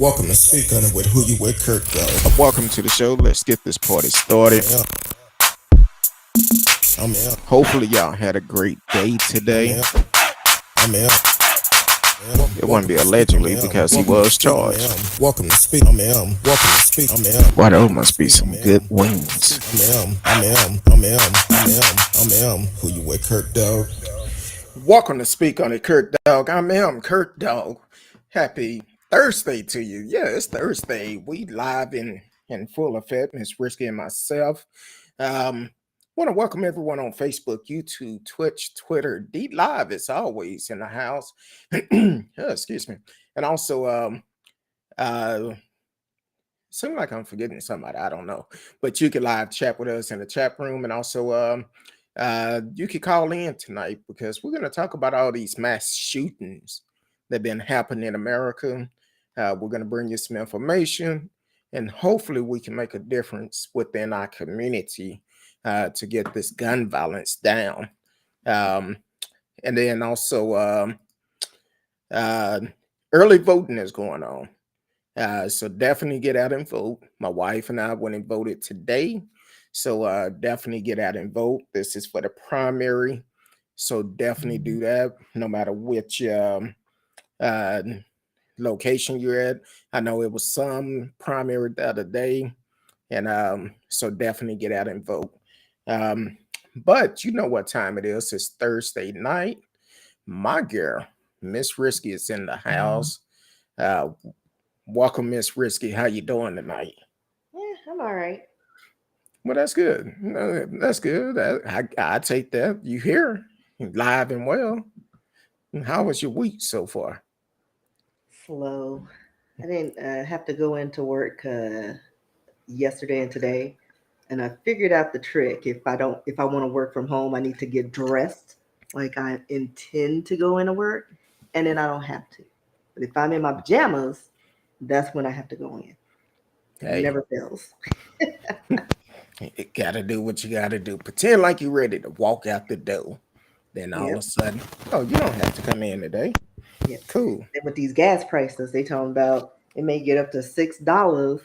Welcome to Speak On It with Who You With Kurt Go. Welcome to the show. Let's get this party started. I'm out. Hopefully, y'all had a great day today. I'm out. It wouldn't be allegedly because he was charged. Welcome to Speak. I'm out. Welcome to Speak. I'm out. Why, those must be some good wings. I'm Who You With Kurt Dog. Welcome to Speak On It, Kurt Dog. I'm Kurt Dog. Happy Thursday to you. Yeah, it's Thursday. We live in full effect. Miss Risky and myself. Want to welcome everyone on Facebook, YouTube, Twitch, Twitter, D Live as always in the house. Excuse me. And also seems like I'm forgetting somebody. I don't know. But you can live chat with us in the chat room, and also you can call in tonight because we're going to talk about all these mass shootings that have been happening in America. We're going to bring you some information, and hopefully we can make a difference within our community to get this gun violence down. And then also early voting is going on. So definitely get out and vote. My wife and I went and voted today. So definitely get out and vote. This is for the primary. So definitely do that no matter which location you're at. I know it was some primary the other day. And so definitely get out and vote. But you know what time it is. It's Thursday night. My girl, Miss Risky, is in the house. Welcome, Miss Risky. How you doing tonight? Yeah, I'm all right. Well, that's good. That's good. I take that. You here, live and well. How was your week so far? Slow. I didn't have to go into work yesterday and today, and I figured out the trick. If I want to work from home, I need to get dressed like I intend to go into work, and then I don't have to. But if I'm in my pajamas, that's when I have to go in. Hey. It never fails. You gotta do what you gotta do. Pretend like you're ready to walk out the door. Then all of a sudden, oh, you don't have to come in today. Yeah, cool. And with these gas prices, they talking about it may get up to $6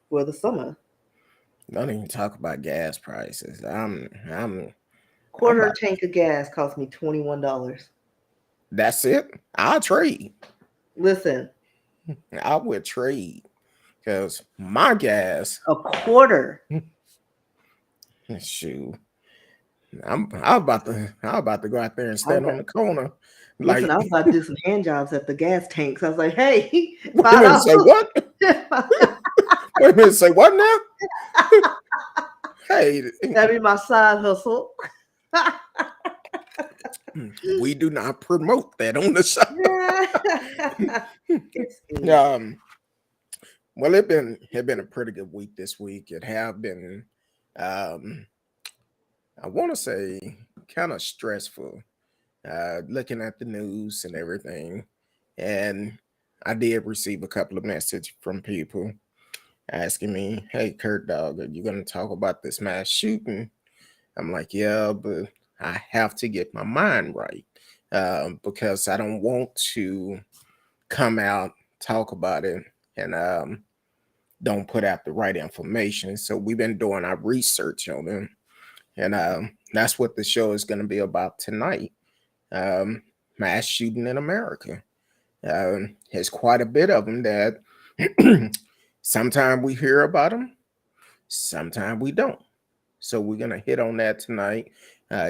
for the summer. Don't even talk about gas prices. Quarter tank of gas cost me $21. That's it. I'll trade. Listen, I would trade because my gas a quarter. Shoot, I'm about to go out there and stand on the corner. Listen, I was about to do some hand jobs at the gas tanks. I was like, "Hey, wait a minute, say what? Wait a minute, say what now? Hey, that'd be my side hustle." We do not promote that on the show. Well, it been a pretty good week this week. It have been, I want to say, kind of stressful. Looking at the news and everything, and I did receive a couple of messages from people asking me, "Hey, Kurt Dog, are you going to talk about this mass shooting?" I'm like, "Yeah, but I have to get my mind right because I don't want to come out, talk about it, and don't put out the right information." So we've been doing our research on it, and that's what the show is going to be about tonight. Mass shooting in America. There's quite a bit of them that sometimes we hear about them, sometimes we don't. So we're going to hit on that tonight.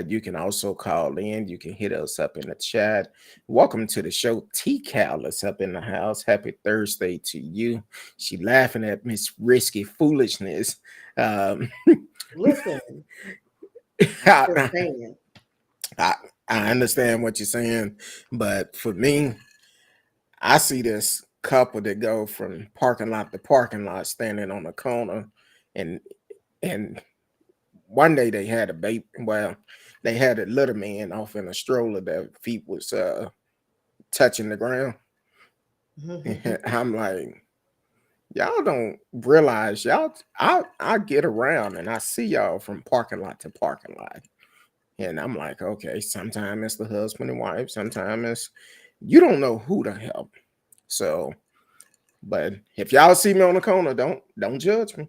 You can also call in. You can hit us up in the chat. Welcome to the show. T-Cal is up in the house. Happy Thursday to you. She laughing at Miss Risky foolishness. Listen, I understand what you're saying, but for me, I see this couple that go from parking lot to parking lot standing on the corner, and one day they had a baby. Well, they had a little man off in a stroller that feet was touching the ground. I'm like, y'all don't realize I get around and I see y'all from parking lot to parking lot. And I'm like, okay, sometimes it's the husband and wife, sometimes it's, you don't know who to help. So, but if y'all see me on the corner, don't judge me.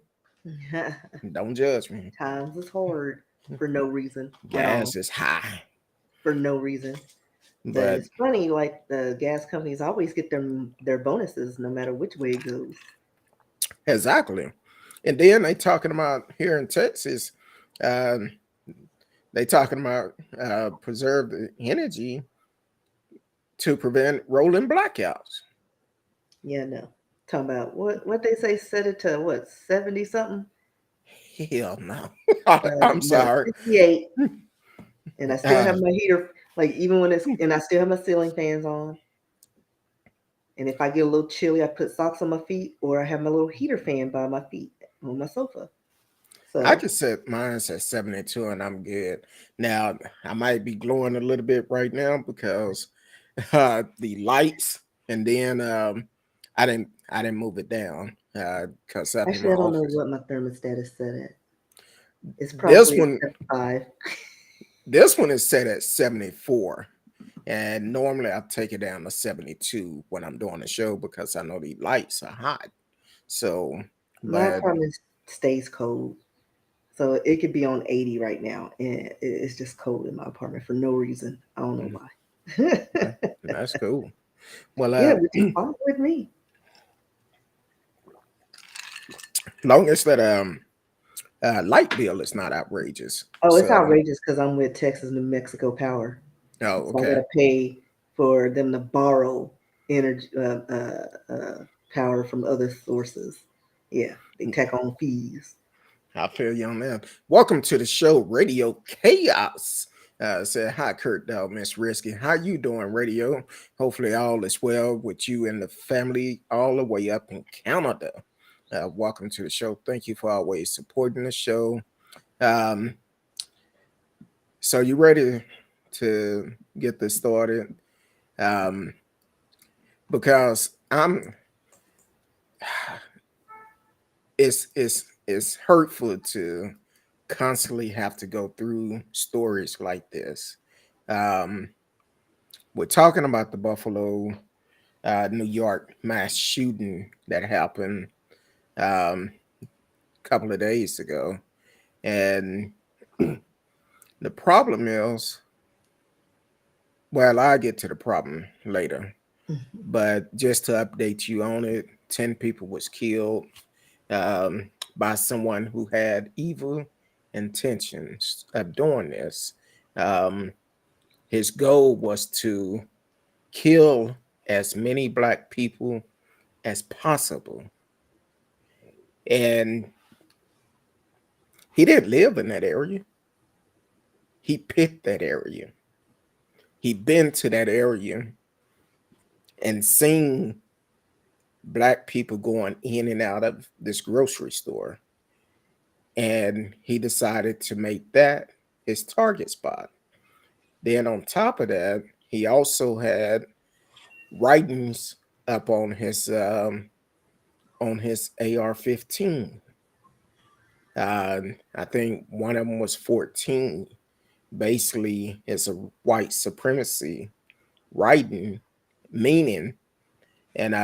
Don't judge me. Times is hard for no reason at all. Gas is high, For no reason. But but it's funny, like the gas companies always get their bonuses no matter which way it goes. exactly. And then they talking about here in Texas, um, they talking about preserve the energy to prevent rolling blackouts. Yeah, no. Talking about what they say, set it to what, 70 something? Hell no. I'm No, sorry. 68. And I still Uh, have my heater, like even when it's, and I still have my ceiling fans on. And if I get a little chilly, I put socks on my feet, or I have my little heater fan by my feet on my sofa. I So can set mine at 72 and I'm good. Now, I might be glowing a little bit right now because the lights, and then I didn't move it down because up in my actually, I don't know office. what my thermostat is set at. It's This probably one, 75. this one is set at 74. And normally I take it down to 72 when I'm doing the show because I know the lights are hot. So, My but apartment stays cold. So it could be on 80 right now, and it's just cold in my apartment for no reason. I don't know mm, why. that's cool. Well, Yeah, which is fine with me. long as that light bill is not outrageous. Oh, it's So, outrageous because I'm with Texas New Mexico Power, oh, so I got okay. to pay for them to borrow energy power from other sources. Yeah, they tack on fees. I feel you on that. Welcome to the show, Radio Chaos. Said hi, Kurt Dog, Miss Risky. How you doing, Radio? Hopefully all is well with you and the family all the way up in Canada. Welcome to the show. Thank you for always supporting the show. Um, so you ready to get this started? Um, because it's hurtful to constantly have to go through stories like this. Um, we're talking about the Buffalo, New York mass shooting that happened a couple of days ago, and the problem is, well, I'll get to the problem later. But just to update you on it, 10 people was killed by someone who had evil intentions of doing this. Um, his goal was to kill as many black people as possible. And he didn't live in that area. He picked that area. He been to that area and seen black people going in and out of this grocery store. And he decided to make that his target spot. Then on top of that, he also had writings up on his AR-15. I think one of them was 14. Basically, it's a white supremacy writing meaning, and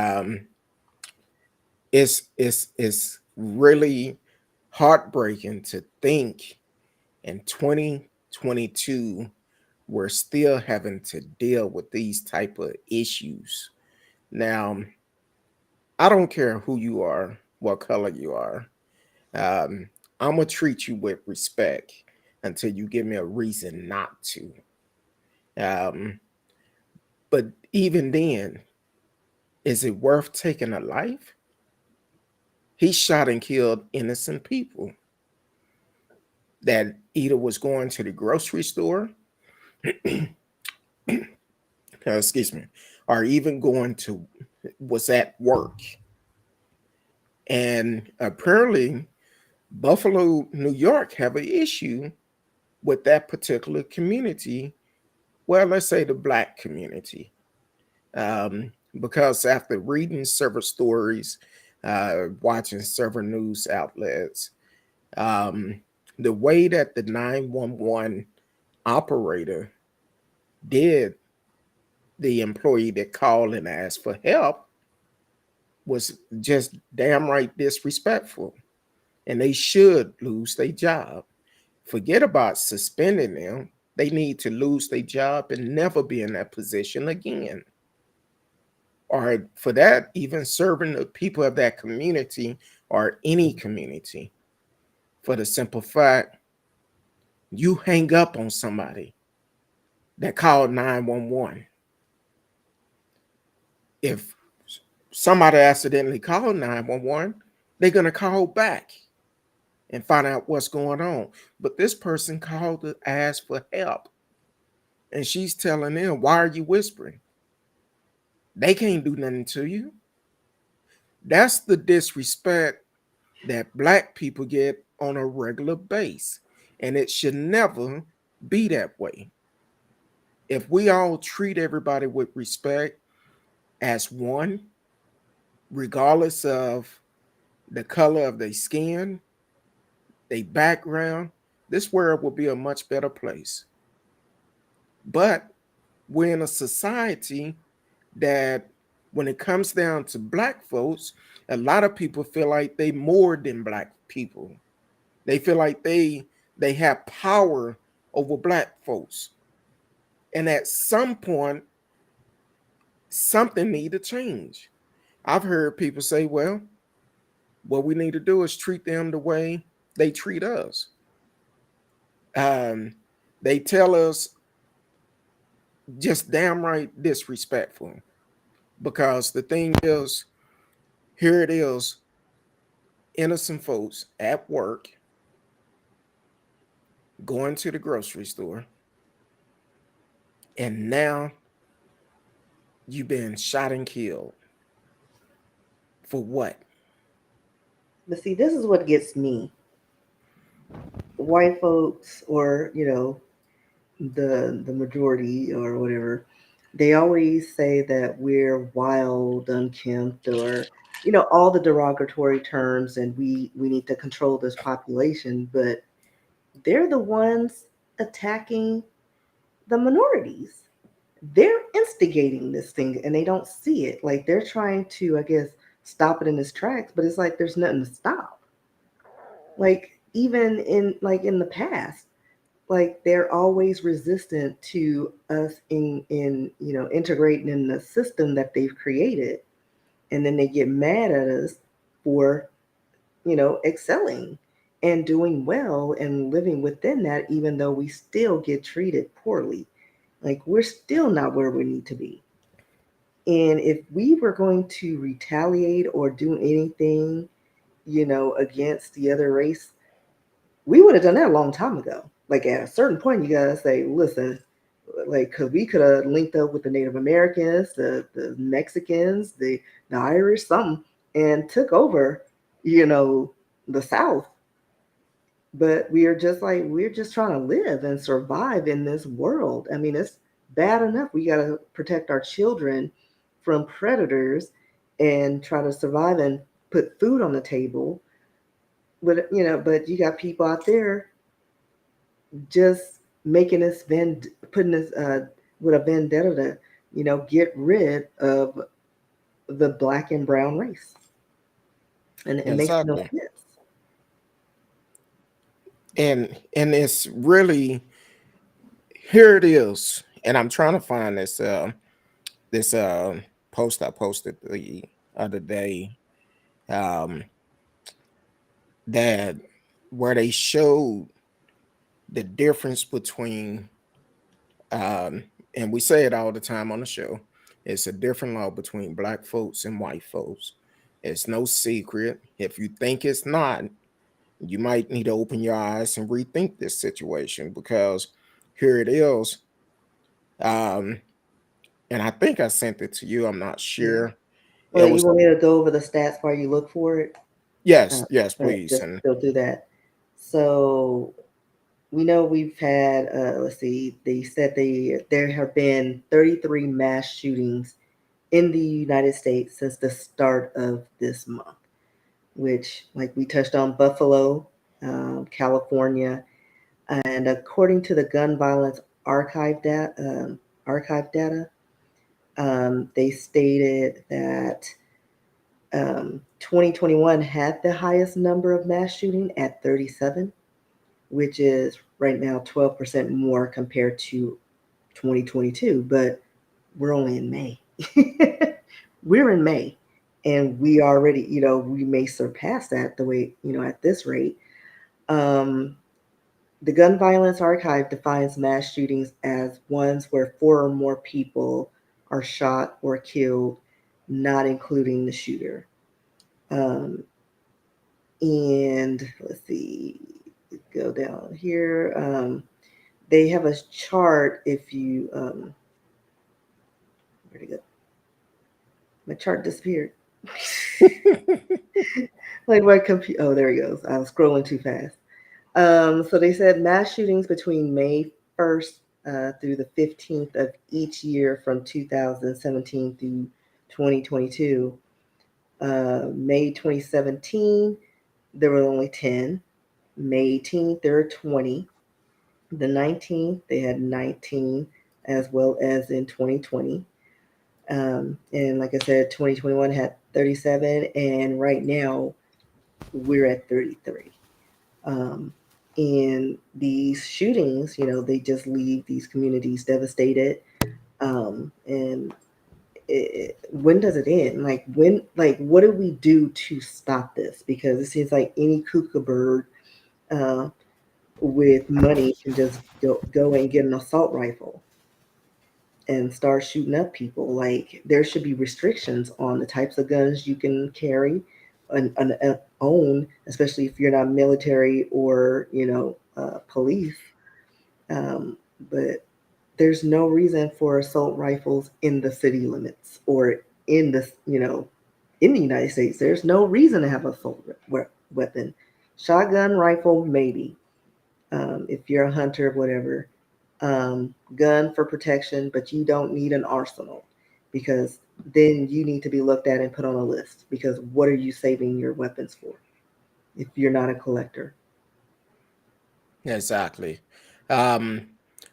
it's really heartbreaking to think in 2022 we're still having to deal with these type of issues. Now, I don't care who you are, what color you are. Um, I'm gonna treat you with respect until you give me a reason not to. Um, but even then, is it worth taking a life? He shot and killed innocent people that either was going to the grocery store, excuse me, or even going to was at work. And apparently, Buffalo, New York, have an issue with that particular community. Well, let's say the black community, because after reading several stories, watching several news outlets, um, the way that the 911 operator did the employee that called and asked for help, was just damn right disrespectful, and they should lose their job. Forget about suspending them. They need to lose their job and never be in that position again. Or for that, even serving the people of that community or any community. For the simple fact, you hang up on somebody that called 911. If somebody accidentally called 911, they're going to call back and find out what's going on. But this person called to ask for help. And she's telling them, why are you whispering? They can't do nothing to you. That's the disrespect that black people get on a regular base. And it should never be that way. If we all treat everybody with respect as one, regardless of the color of their skin, their background, this world will be a much better place. But we're in a society that when it comes down to black folks, a lot of people feel like they more than black people. They feel like they have power over black folks. And at some point, something need to change. I've heard people say, well, what we need to do is treat them the way they treat us. Um, they tell us just damn right disrespectful. Because the thing is, here it is, innocent folks at work going to the grocery store, and now you've been shot and killed. For what? But see, this is what gets me. White folks, or the majority or whatever, they always say that we're wild, unkempt, or all the derogatory terms, and we need to control this population. But they're the ones attacking the minorities. They're instigating this thing, and they don't see it. Like they're trying to, I guess, stop it in its tracks, but it's like there's nothing to stop. Like even in the past, like they're always resistant to us in integrating in the system that they've created, and then they get mad at us for excelling and doing well and living within that, even though we still get treated poorly. Like we're still not where we need to be. And if we were going to retaliate or do anything against the other race, we would have done that a long time ago. Like at a certain point, you gotta say, listen, like, cause we could have linked up with the Native Americans, the Mexicans, the Irish, something, and took over, you know, the South. But we're just trying to live and survive in this world. I mean, it's bad enough we gotta protect our children from predators and try to survive and put food on the table. But you got people out there just making this putting this with a vendetta to get rid of the black and brown race, and it makes no Exactly. sense. And it's really, here it is. And I'm trying to find this post I posted the other day, um that where they showed the difference between, um and we say it all the time on the show, it's a different law between black folks and white folks. It's no secret. If you think it's not, you might need to open your eyes and rethink this situation, because here it is. Um, and I think I sent it to you. I'm not Yeah. sure. It Well, you was, want me to go over the stats while you look for it? yes, Uh, yes, all right, please. just And go through that. So we know we've had, let's see, they said there have been 33 mass shootings in the United States since the start of this month, which, like we touched on, Buffalo, California, and according to the gun violence archive data, they stated that 2021 had the highest number of mass shooting at 37, which is right now 12% more compared to 2022. But we're only in May. We're in May, and we already, we may surpass that the way, at this rate. Um, the Gun Violence Archive defines mass shootings as ones where four or more people are shot or killed, not including the shooter. Um, and let's see, go down here. They have a chart. If you, where'd it go? My chart disappeared. Like my computer. Oh, there he goes. I was scrolling too fast. So they said mass shootings between May 1st through the 15th of each year from 2017 through 2022. May 2017, there were only 10. May 18th, there were 20. The 19th, they had 19, as well as in 2020. And like I said, 2021 had 37, and right now we're at 33. Um, and these shootings, they just leave these communities devastated. And when does it end? What do we do to stop this? Because it seems like any kookaburra bird uh, with money can just go and get an assault rifle and start shooting up people. Like there should be restrictions on the types of guns you can carry and own, especially if you're not military or police. But there's no reason for assault rifles in the city limits or in the in the United States. There's no reason to have an assault weapon. Shotgun rifle maybe, if you're a hunter, whatever. Gun for protection, but you don't need an arsenal because then you need to be looked at and put on a list because what are you saving your weapons for if you're not a collector? Exactly. Um,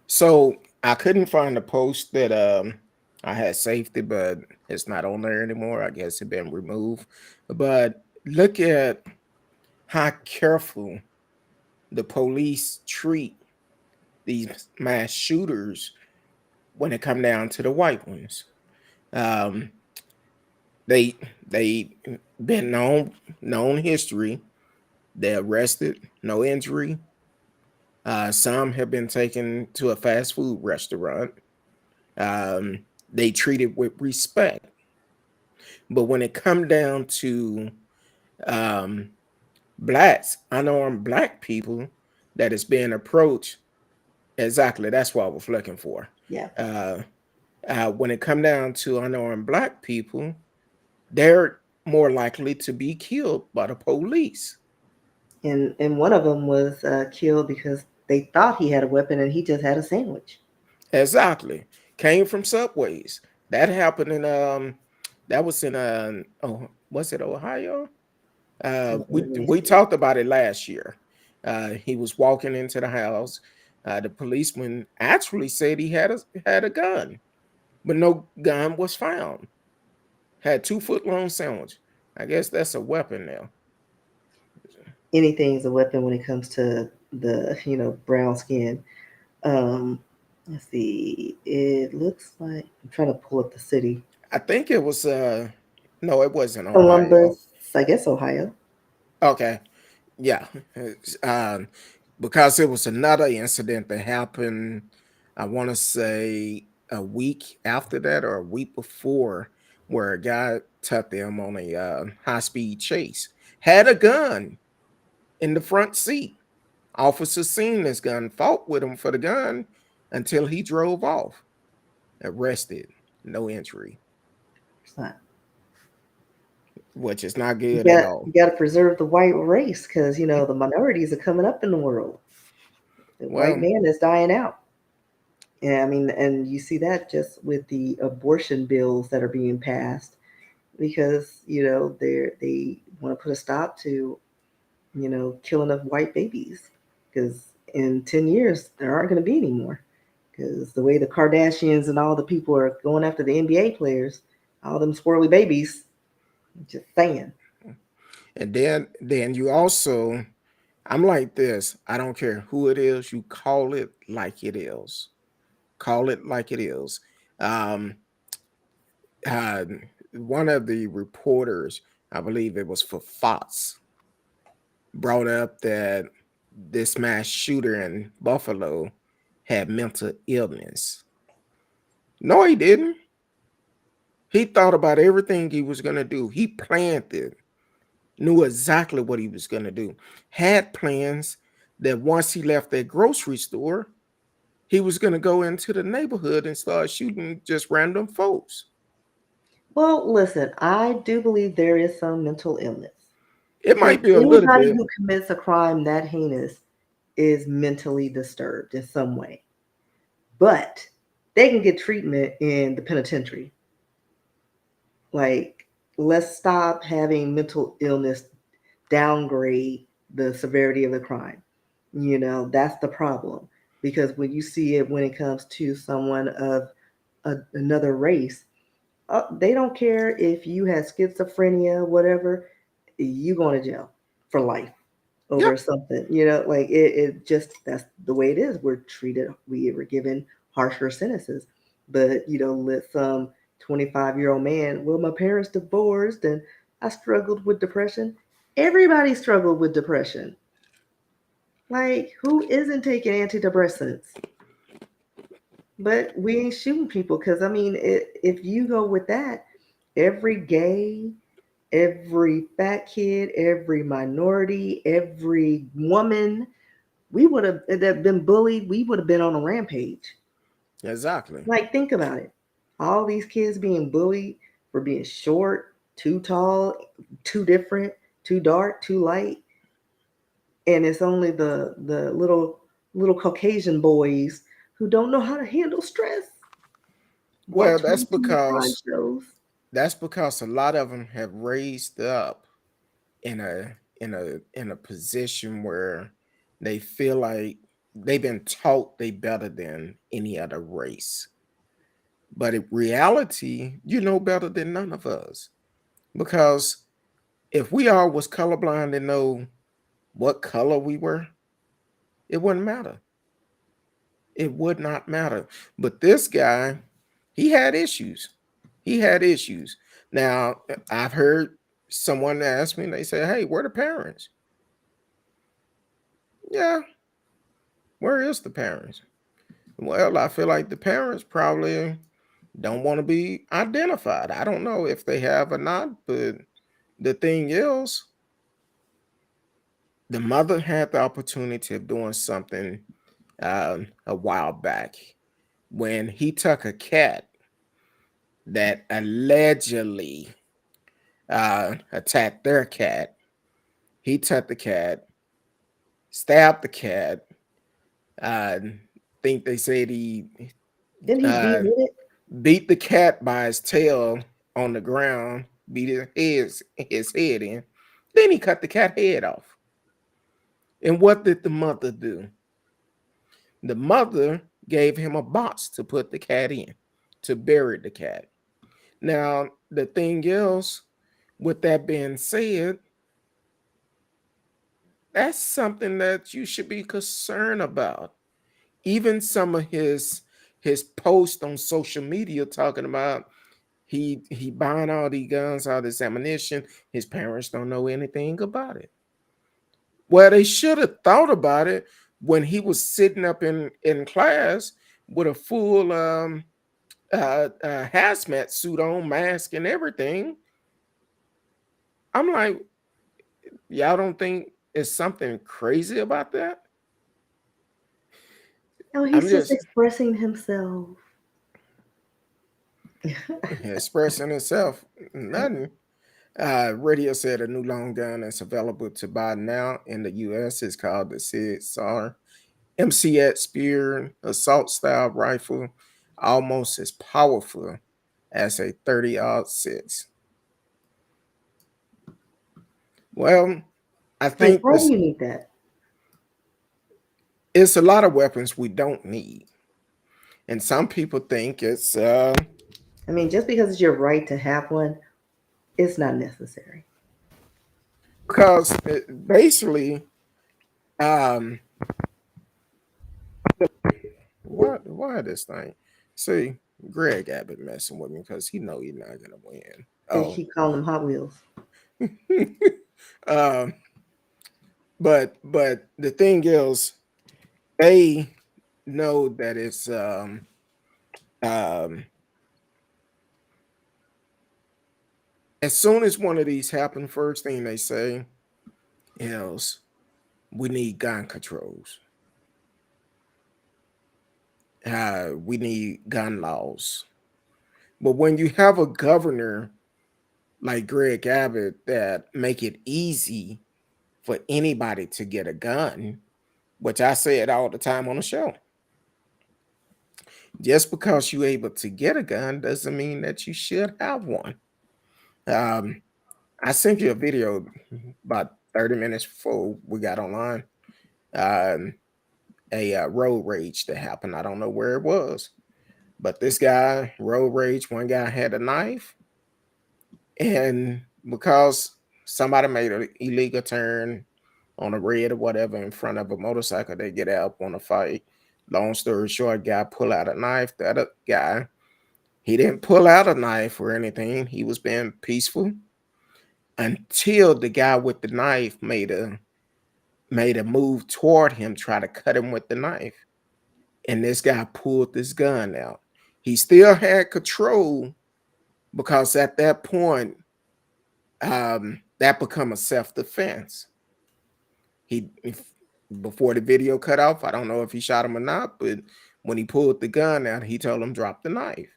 so I couldn't find the post that I had safety, but it's not on there anymore. I guess it been removed. But look at how careful the police treat these mass shooters when it come down to the white ones. Um, they been known history. They arrested, no injury. Some have been taken to a fast food restaurant. They treated with respect. But when it come down to um, blacks, unarmed black people that is being approached, exactly that's what I was looking for. Yeah. Uh, when it come down to unarmed black people, they're more likely to be killed by the police. And one of them was killed because they thought he had a weapon and he just had a sandwich. Exactly. Came from subways. That happened in that was in oh, was it Ohio? We talked about it last year. He was walking into the house. The policeman actually said he had a gun, but no gun was found. Had 2 foot long sandwich. I guess that's a weapon now. Anything's a weapon when it comes to the brown skin. Um, let's see. It looks like I'm trying to pull up the city. I think it was no, it wasn't Ohio. Columbus, I guess Ohio. Okay. Yeah. Um, because it was another incident that happened, I want to say a week after that or a week before, where a guy took them on a high speed chase, had a gun in the front seat. Officers seen this gun, fought with him for the gun until he drove off. Arrested, no injury, It's not. which is not You good at got all. you got to preserve the white race because the minorities are coming up in the world. The white Well, man is dying out. And I mean, and you see that just with the abortion bills that are being passed because they want to put a stop to killing of white babies because in 10 years there aren't going to be any more because the way the Kardashians and all the people are going after the NBA players, all them squirrely babies, Just saying. And then you also, I'm like this. I don't care who it is. You call it like it is. Call it like it is. Um, uh, One of the reporters, I believe it was for Fox, brought up that this mass shooter in Buffalo had mental illness. No, he didn't. He thought about everything he was going to do. He planned it, knew exactly what he was going to do, had plans that once he left that grocery store, he was going to go into the neighborhood and start shooting just random folks. Well, listen, I do believe there is some mental illness It because might be a little anybody bit. who commits a crime that heinous is mentally disturbed in some way. But they can get treatment in the penitentiary. Like, let's stop having mental illness downgrade the severity of the crime. That's the problem. Because when you see it when it comes to someone of another race, they don't care if you have schizophrenia, whatever, you going to jail for life Yep. over something. Like it just that's the way it is. We were given harsher sentences. But let some 25-year-old man, well, my parents divorced and I struggled with depression. Everybody struggled with depression. Like, who isn't taking antidepressants? But we ain't shooting people because, I mean, if you go with that, every gay, every fat kid, every minority, every woman, we would have that been bullied, we would have been on a rampage. Exactly. Like, think about it. All these kids being bullied for being short, too tall, too different, too dark, too light. And it's only the little Caucasian boys who don't know how to handle stress. Well, Watch way too many crime shows. that's because a lot of them have raised up in a position where they feel like they've been taught they better than any other race. But in reality, you know better than none of us. Because if we all was colorblind and know what color we were, it wouldn't matter. It would not matter. But this guy, he had issues. He had issues. Now, I've heard someone ask me, they say, hey, where are the parents? Yeah, where is the parents? Well, I feel like the parents probably don't want to be identified. I don't know if they have or not, but the thing is, the mother had the opportunity of doing something a while back when he took a cat that allegedly attacked their cat. He took the cat, stabbed the cat. I think they said he Didn't he uh, behead it? beat the cat by his tail on the ground, beat his head in. Then he cut the cat head off. And what did the mother do? The mother gave him a box to put the cat in, to bury the cat. Now, the thing is, with that being said, that's something that you should be concerned about. Even some of his posts on social media talking about he buying all these guns, all this ammunition. His parents don't know anything about it. Well, they should have thought about it when he was sitting up in class with a full hazmat suit on, mask and everything. I'm like, y'all don't think it's something crazy about that? No, I'm he's just just expressing himself. expressing itself. Nothing. Radio said a new long gun that's available to buy now in the U.S. is called the SIG MCX Spear assault style rifle, almost as powerful as a 30-06. Well, I Like, think why do this you need that? it's a lot of weapons we don't need, and some people think it's I mean, just because it's your right to have one, It's not necessary. because basically, um, why this thing? See, Greg Abbott messing with me because he know he's not gonna win. They Oh, keep calling them Hot Wheels. um, but the thing is, they know that it's um as soon as one of these happen, first thing they say is we need gun controls. We need gun laws. But when you have a governor like Greg Abbott that make it easy for anybody to get a gun, which I say it all the time on the show. Just because you're able to get a gun doesn't mean that you should have one. Um, I sent you a video about 30 minutes before we got online. Um, a road rage that happened. I don't know where it was, but this guy, road rage, one guy had a knife, and because somebody made an illegal turn on a red or whatever in front of a motorcycle, they get out on a fight. Long story short, guy pull out a knife. The other guy, he didn't pull out a knife or anything. He was being peaceful until the guy with the knife made a move toward him, try to cut him with the knife. And this guy pulled this gun out. He still had control because at that point, that become a self-defense. Before the video cut off, I don't know if he shot him or not, but when he pulled the gun out, he told him drop the knife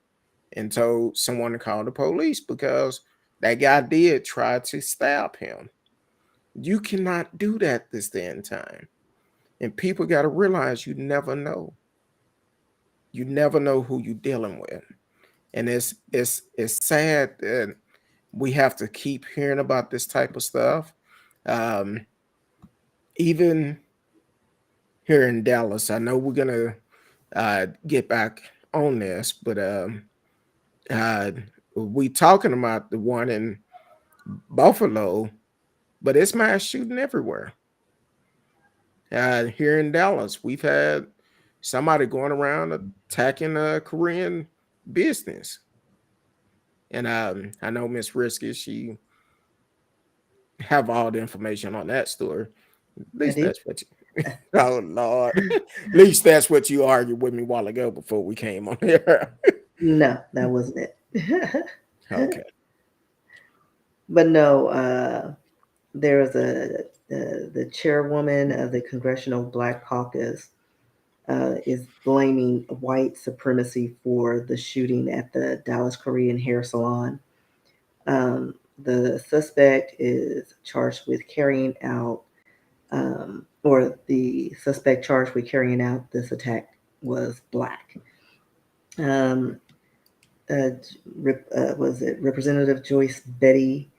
and told someone to call the police because that guy did try to stab him. You cannot do that this day and time. And people got to realize you never know. You never know who you're dealing with. And it's sad that we have to keep hearing about this type of stuff. Um, even here in Dallas, I know we're gonna get back on this, but uh, we talking about the one in Buffalo, but it's mass shooting everywhere. Here in Dallas, we've had somebody going around attacking a Korean business, and I know Miss Risky, she have all the information on that story. At I least do. that's what you. Oh Lord, at least that's what you argued with me a while ago before we came on here. No, that wasn't it. Okay. But no, there was the chairwoman of the Congressional Black Caucus is blaming white supremacy for the shooting at the Dallas Korean hair salon. The suspect is charged with carrying out, or the suspect charged with carrying out this attack was black. Um, was it Representative Joyce Betty?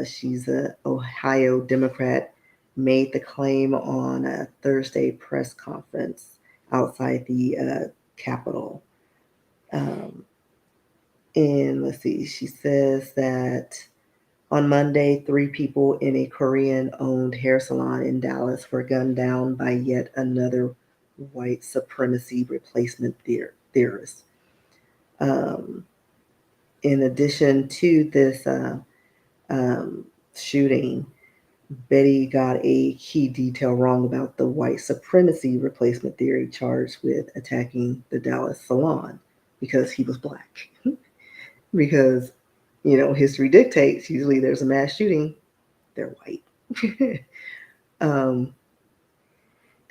She's a Ohio Democrat. Made the claim on a Thursday press conference outside the Capitol. Um, and let's see, she says that on Monday, 3 people in a Korean-owned hair salon in Dallas were gunned down by yet another white supremacy replacement theorist. Um, in addition to this um, shooting, Betty got a key detail wrong about the white supremacy replacement theory charged with attacking the Dallas salon because he was black. Because, history dictates usually there's a mass shooting, they're white. um,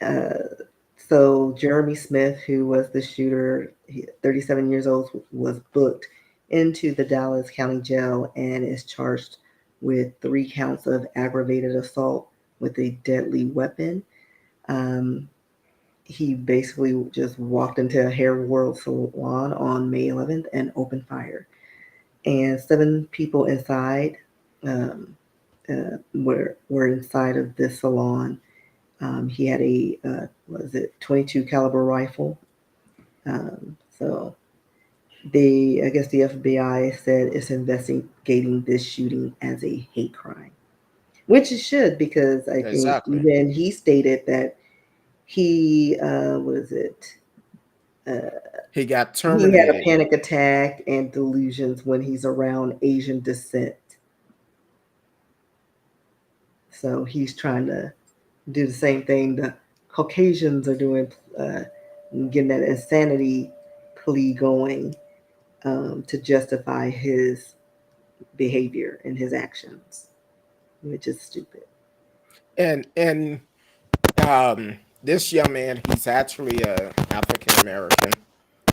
uh, so Jeremy Smith, who was the shooter, 37 years old, was booked into the Dallas County Jail and is charged with 3 counts of aggravated assault with a deadly weapon. Um, he basically just walked into a hair world salon on May 11th and opened fire. And 7 people inside um, were inside of this salon. He had a 22 caliber rifle. So I guess the FBI said it's investigating this shooting as a hate crime, which it should, because I think Exactly. even he stated that he was it uh, He got he had a terminated. panic attack and delusions when he's around Asian descent. So he's trying to do the same thing the Caucasians are doing, uh, getting that insanity plea going, to justify his behavior and his actions, which is stupid. And um this young man, he's actually a African American.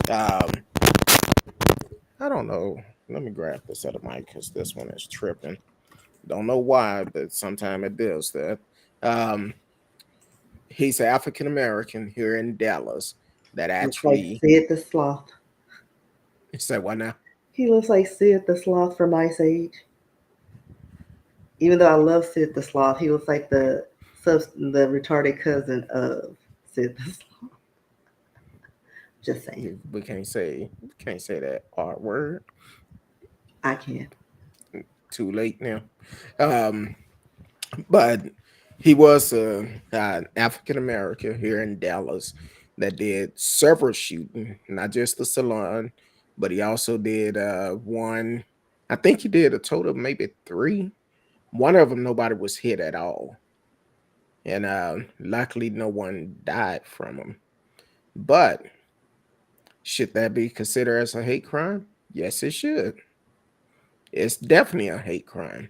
Um I don't know. Let me grab this other mic because this one is tripping. Don't know why, but sometime it does that. Um he's African American here in Dallas that Looks like actually Sid the Sloth. said what now? He looks like Sid the Sloth from Ice Age. Even though I love Sid the Sloth, he looks like the retarded cousin of Sid the Sloth. Just saying. We can't say that R word. I can. Too late now. Um but he was an African American here in Dallas that did several shooting, not just the salon, but he also did one. I think he did a total of maybe three. One of them, nobody was hit at all, and luckily, no one died from him. But should that be considered as a hate crime? Yes, it should. It's definitely a hate crime.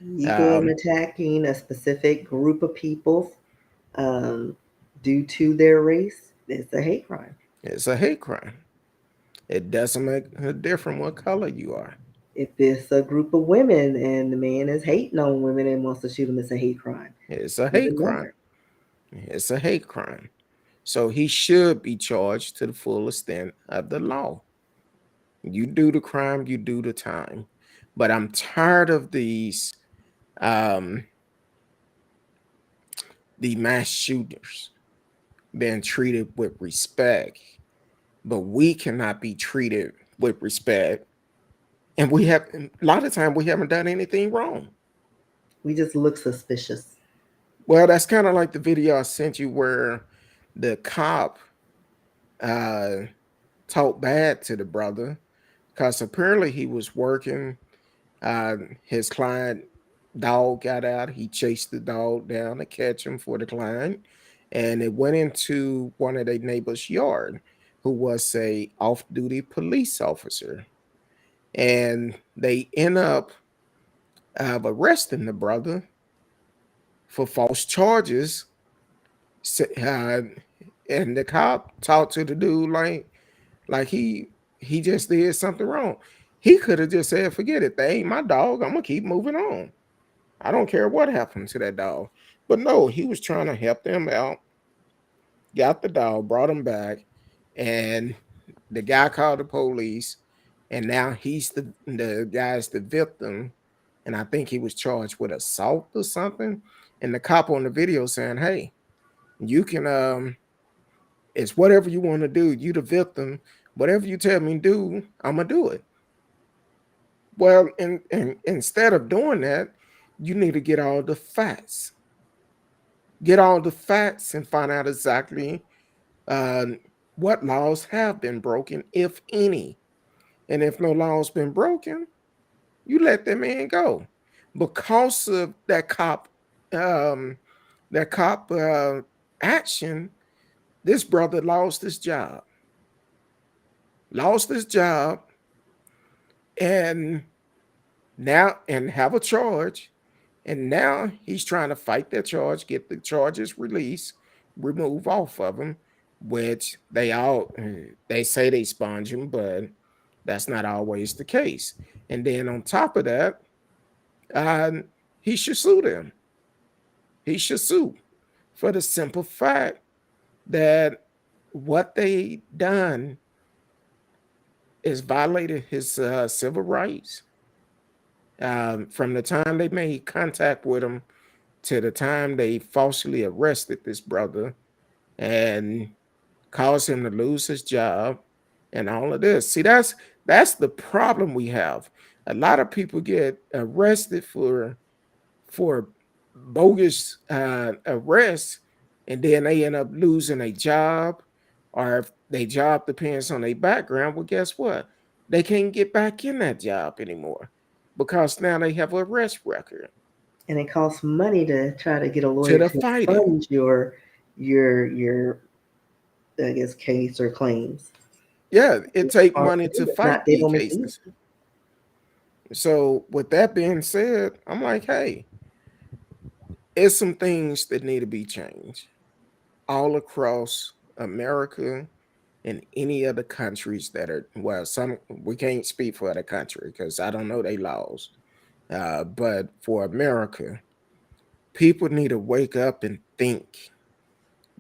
Ego and Um, attacking a specific group of people, um, due to their race is a hate crime. it's a hate crime. It doesn't make a difference what color you are. If it's a group of women and the man is hating on women and wants to shoot them, it's a hate crime. It's a hate Even crime. more. It's a hate crime. So he should be charged to the full extent of the law. You do the crime, you do the time. But I'm tired of um the mass shooters being treated with respect, but we cannot be treated with respect. And we have a lot of time we haven't done anything wrong. We just look suspicious. Well, that's kind of like the video I sent you where the cop uh talked bad to the brother because apparently he was working. His client dog got out. He chased the dog down to catch him for the client, and it went into one of their neighbors' yard, who was a off-duty police officer, and they end up arresting the brother for false charges. And the cop talked to the dude like he just did something wrong. He could have just said, "Forget it. They ain't my dog. I'm gonna keep moving on. I don't care what happened to that dog." But no, he was trying to help them out. Got the dog, brought him back, and the guy called the police. And now he's the guy's the victim, and I think he was charged with assault or something. And the cop on the video saying, "Hey, you can it's whatever you want to do. You the victim. Whatever you tell me to do, I'm gonna do it." Well, and instead of doing that, you need to get all the facts. Get all the facts and find out exactly uh, what laws have been broken, if any. And if no law's been broken, you let that man go. Because of um, that cop action, this brother lost his job, and now and have a charge. And now he's trying to fight that charge, get the charges released, remove off of him, which they say they sponge him, but that's not always the case. And then on top of that, uh, he should sue them. He should sue for the simple fact that what they done is violated his civil rights. From the time they made contact with him to the time they falsely arrested this brother and caused him to lose his job, and all of this. See, that's the problem we have. A lot of people get arrested for bogus arrests, and then they end up losing a job, or if their job depends on their background. Well, guess what? They can't get back in that job anymore because now they have a arrest record And it costs money to try to get a to lawyer the to fighting. fund your I guess case or claims. Yeah, it It's take hard money to to do. It's not fight they these don't make it cases. easy. So, with that being said, I'm like, hey, it's some things that need to be changed all across America and any other countries that are, well, some we can't speak for other country because I don't know their laws. But for America, people need to wake up and think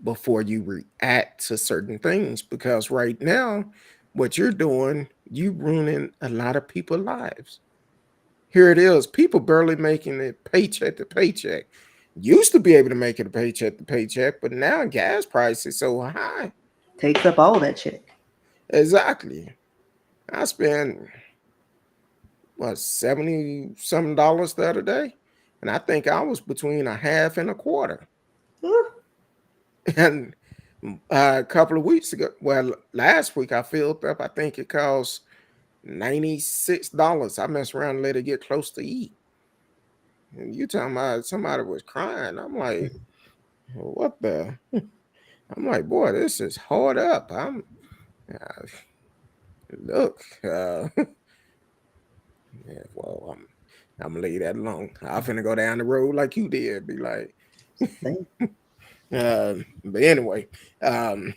before you react to certain things, because right now, what you're doing, you ruining a lot of people's lives. Here it is, people barely making it paycheck to paycheck. Used to be able to make it a paycheck to paycheck, but now gas prices so high. Takes up all that check. Exactly. I spent what 70 some dollars the other day, and I think I was between a half and a quarter. Whew. And a couple of weeks ago, well, last week I filled up. I think it cost $96. I messed around and let it get close to eat. And you talking about somebody was crying? I'm like, what the? I'm like, boy, this is hard up. Uh, look, yeah, well, I'm gonna leave that alone. I'm finna go down the road like you did. Be like, Same. but anyway, um,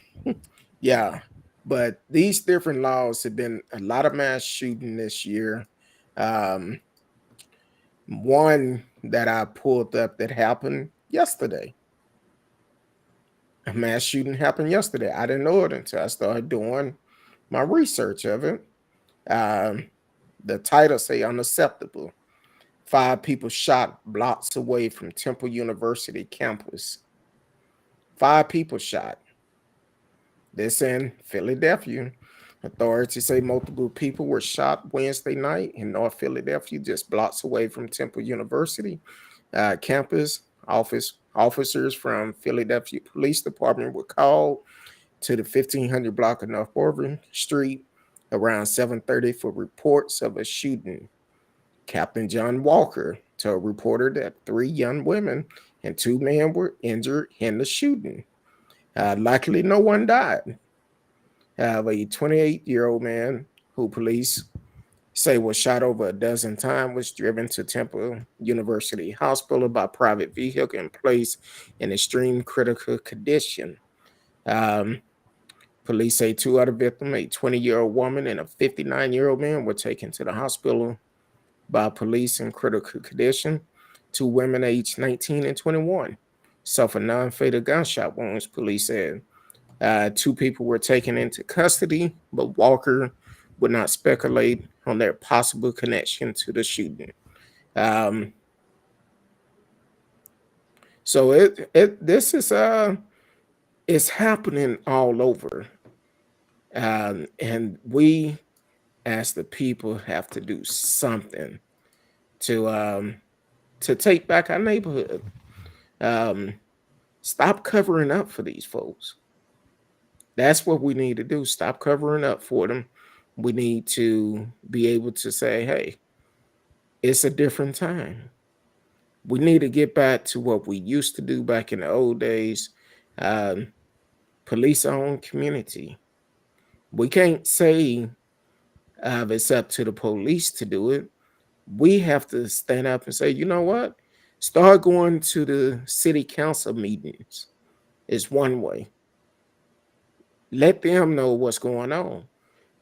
yeah. But these different laws have been a lot of mass shooting this year. Um, one that I pulled up that happened yesterday. A mass shooting happened yesterday. I didn't know it until I started doing my research of it. Um, the title say unacceptable. 5 people shot blocks away from Temple University campus. 5 people shot. This in Philadelphia. Authorities say multiple people were shot Wednesday night in North Philadelphia, just blocks away from Temple University campus. Officers from Philadelphia Police Department were called to the 1500 block of North Bourbon Street around 7:30 for reports of a shooting. Captain John Walker told a reporter that 3 young women and 2 men were injured in the shooting. Luckily, no one died. A 28-year-old man who police say was shot over a dozen times was driven to Temple University Hospital by private vehicle and placed in extreme critical condition. Um, Police say 2 other victims, a 20-year-old woman and a 59-year-old man, were taken to the hospital by police in critical condition. 2 women aged 19 and 21 suffered non-fatal gunshot wounds, police said. 2 people were taken into custody, but Walker would not speculate on their possible connection to the shooting. Um, so this is it's happening all over, and we as the people have to do something to um, to take back our neighborhood. Um, Stop covering up for these folks. That's what we need to do. Stop covering up for them. We need to be able to say, hey, it's a different time. We need to get back to what we used to do back in the old days. Um, Police owned community. We can't say it's up to the police to do it. We have to stand up and say, you know what? Start going to the city council meetings is one way. Let them know what's going on.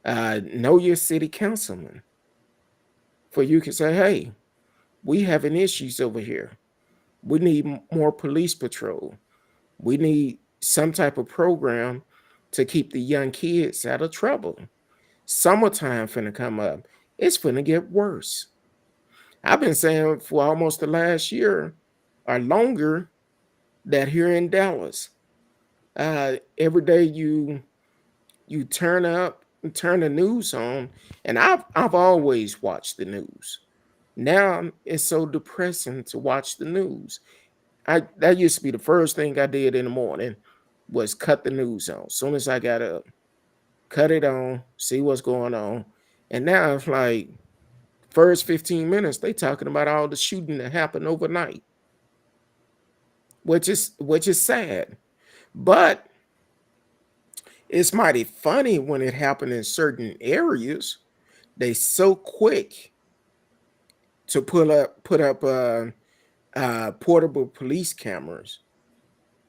Know your city councilman. For you can say, hey, we having issues over here. We need more police patrol. We need some type of program to keep the young kids out of trouble. Summertime finna come up. It's finna get worse. I've been saying for almost the last year or longer that here in Dallas, every day you turn up turn the news on, and I've always watched the news. Now it's so depressing to watch the news. I That used to be the first thing I did in the morning was cut the news on. As soon as I got up, cut it on, see what's going on. And now it's like first 15 minutes, they talking about all the shooting that happened overnight, which is sad. But it's mighty funny when it happened in certain areas. They so quick to put up portable police cameras,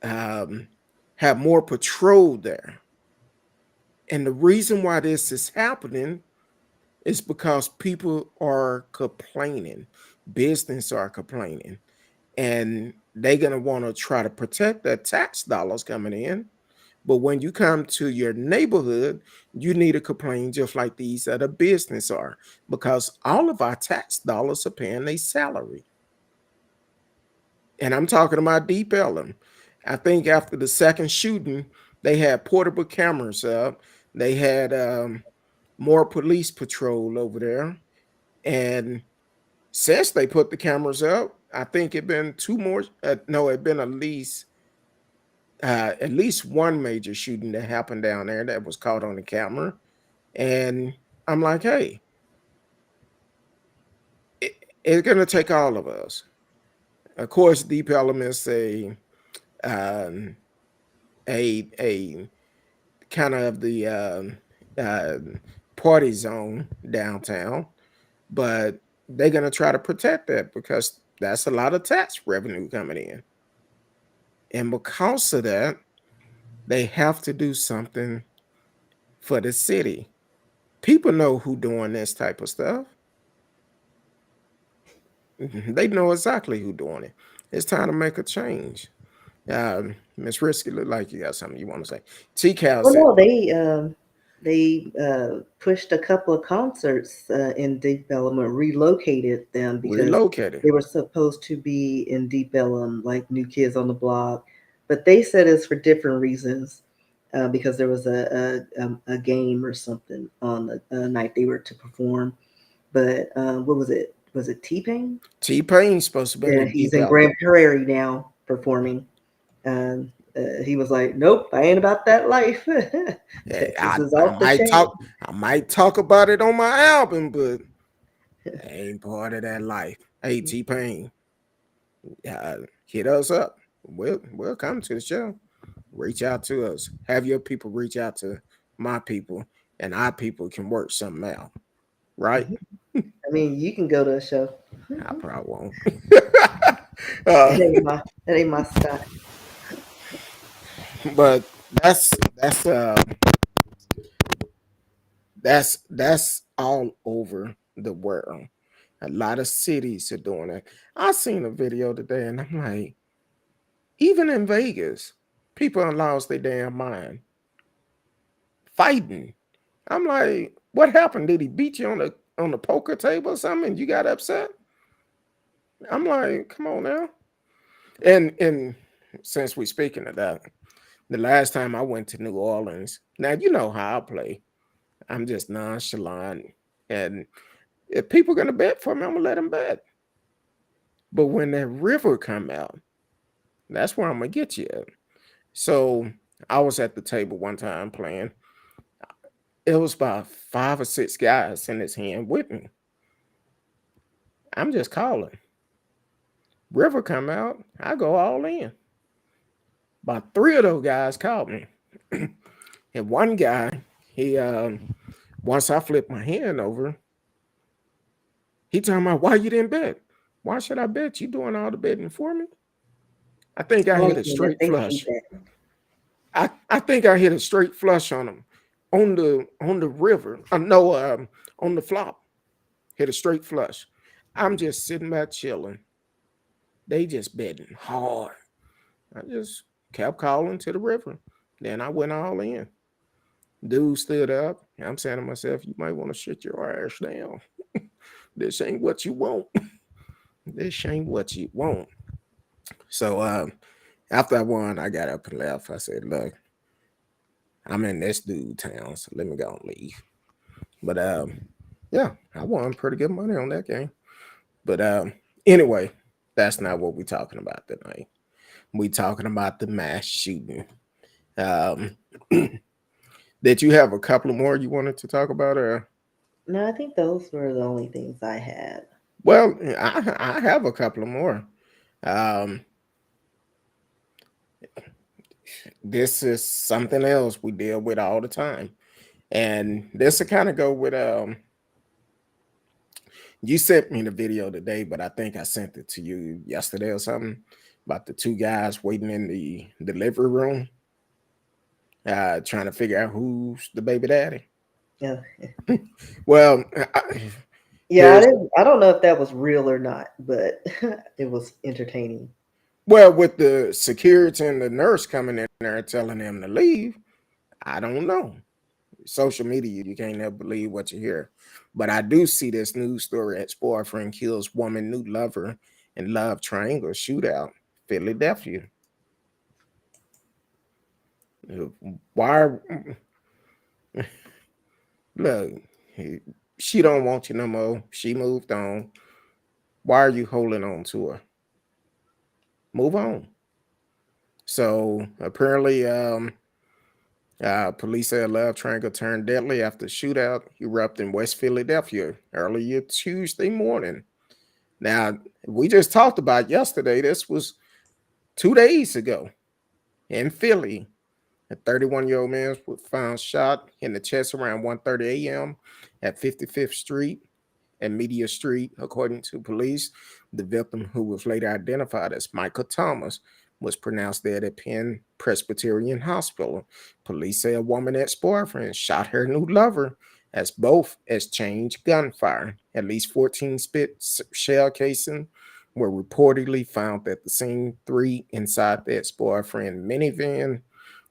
um, have more patrol there. And the reason why this is happening is because people are complaining, business are complaining, and they're gonna want to try to protect their tax dollars coming in. But when you come to your neighborhood, you need to complain just like these other business are, because all of our tax dollars are paying their salary. And I'm talking about Deep Ellum. I think after the second shooting, they had portable cameras up. They had more police patrol over there. And since they put the cameras up, I think it been two more. No, it been at least one major shooting that happened down there that was caught on the camera. And I'm like, hey, it's gonna take all of us. Of course, Deep Elements um, a kind of the uh, party zone downtown, but they're gonna try to protect that because that's a lot of tax revenue coming in, and because of that, they have to do something for the city. People know who doing this type of stuff. They know exactly who doing it. It's time to make a change. Miss Risky, look like you got something you want to say. T Cal Well, said no, they pushed a couple of concerts in Deep Ellum, relocated them because relocated. they were supposed to be in Deep Ellum, like New Kids on the Block, but they said it's for different reasons. Because there was a game or something on the night they were to perform. But what was it? Was it T Pain? T Pain's supposed to have been Yeah, in he's Deep in Ellum. Grand Prairie now performing. He was like, "Nope, I ain't about that life. Hey, Texas is off the chain." I might talk about it on my album, but I ain't part of that life. Hey, T Pain, hit us up. We'll come to the show. Reach out to us. Have your people reach out to my people, and our people can work something out. Right? I mean, you can go to a show. I probably won't. That uh, ain't my style. but that's uh that's all over the world. A lot of cities are doing it. I seen a video today, and I'm like, even in Vegas, people are lost their damn mind fighting. I'm like, what happened? Did he beat you on the poker table or something? And you got upset? I'm like, come on now. And since we speaking of that, the last time I went to New Orleans, now you know how I play. I'm just nonchalant, and if people gonna bet for me, I'm gonna let them bet. But when that river come out, that's where I'm gonna get you at. So I was at the table one time playing. It was about 5 or 6 guys in his hand with me. I'm just calling. River come out, I go all in. About three of those guys called me. And one guy, he once I flipped my hand over, he talking about why you didn't bet. Why should I bet? You doing all the betting for me? I think I Oh hit a yeah, straight they hate flush. that. I think I hit a straight flush on him on the river. No, on the flop. Hit a straight flush. I'm just sitting back chilling. They just betting hard. I just kept calling to the river. Then I went all in. Dude stood up. I'm saying to myself, you might want to shut your ass down. This ain't what you want. This ain't what you want. So after I won, I got up and left. I said, look, I'm in this dude town, so let me go and leave. But yeah, I won pretty good money on that game. But anyway, that's not what we're talking about tonight. We talking about the mass shooting. Um, did you have a couple of more you wanted to talk about? Or No, I think those were the only things I had. well, I have a couple of more. Um, this is something else we deal with all the time, and this will kind of go with you sent me the video today, but I think I sent it to you yesterday or something about the two guys waiting in the delivery room, trying to figure out who's the baby daddy. Yeah, Well, yeah. here's I don't know if that was real or not, but it was entertaining. well with the security and the nurse coming in there telling them to leave. I don't know. Social media, you can't never believe what you hear. But I do see this news story: ex-boyfriend kills woman new lover in love triangle shootout, Philadelphia. Why? Look, she don't want you no more. She moved on. Why are you holding on to her? Move on. So apparently, police say a love triangle turned deadly after shootout erupted in West Philadelphia earlier Tuesday morning. Now, we just talked about yesterday. This was 2 days ago in Philly. A 31-year-old man was found shot in the chest around 1:30 a.m. at 55th Street and Media Street, according to police. The victim, who was later identified as Michael Thomas, was pronounced dead at Penn Presbyterian Hospital. Police say a woman ex-boyfriend shot her new lover as both exchanged gunfire. At least 14 spit shell casings were reportedly found at the scene, 3 inside the ex-boyfriend minivan.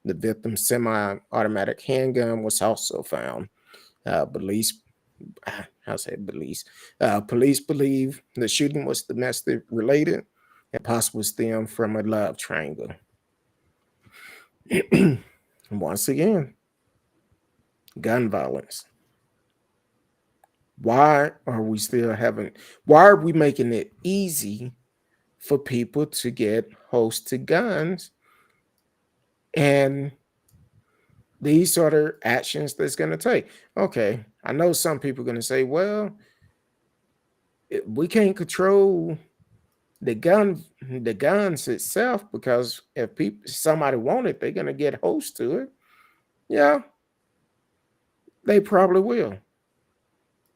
The victim's semi-automatic handgun was also found. Police I say police. Police believe the shooting was domestic related and possibly stemmed from a love triangle. Once again, gun violence. Why are we still having? Why are we making it easy for people to get host to guns? And these are the actions that's going to take. Okay, I know some people are going to say, well, we can't control the guns itself, because if somebody want it, they're gonna get host to it. Yeah, they probably will.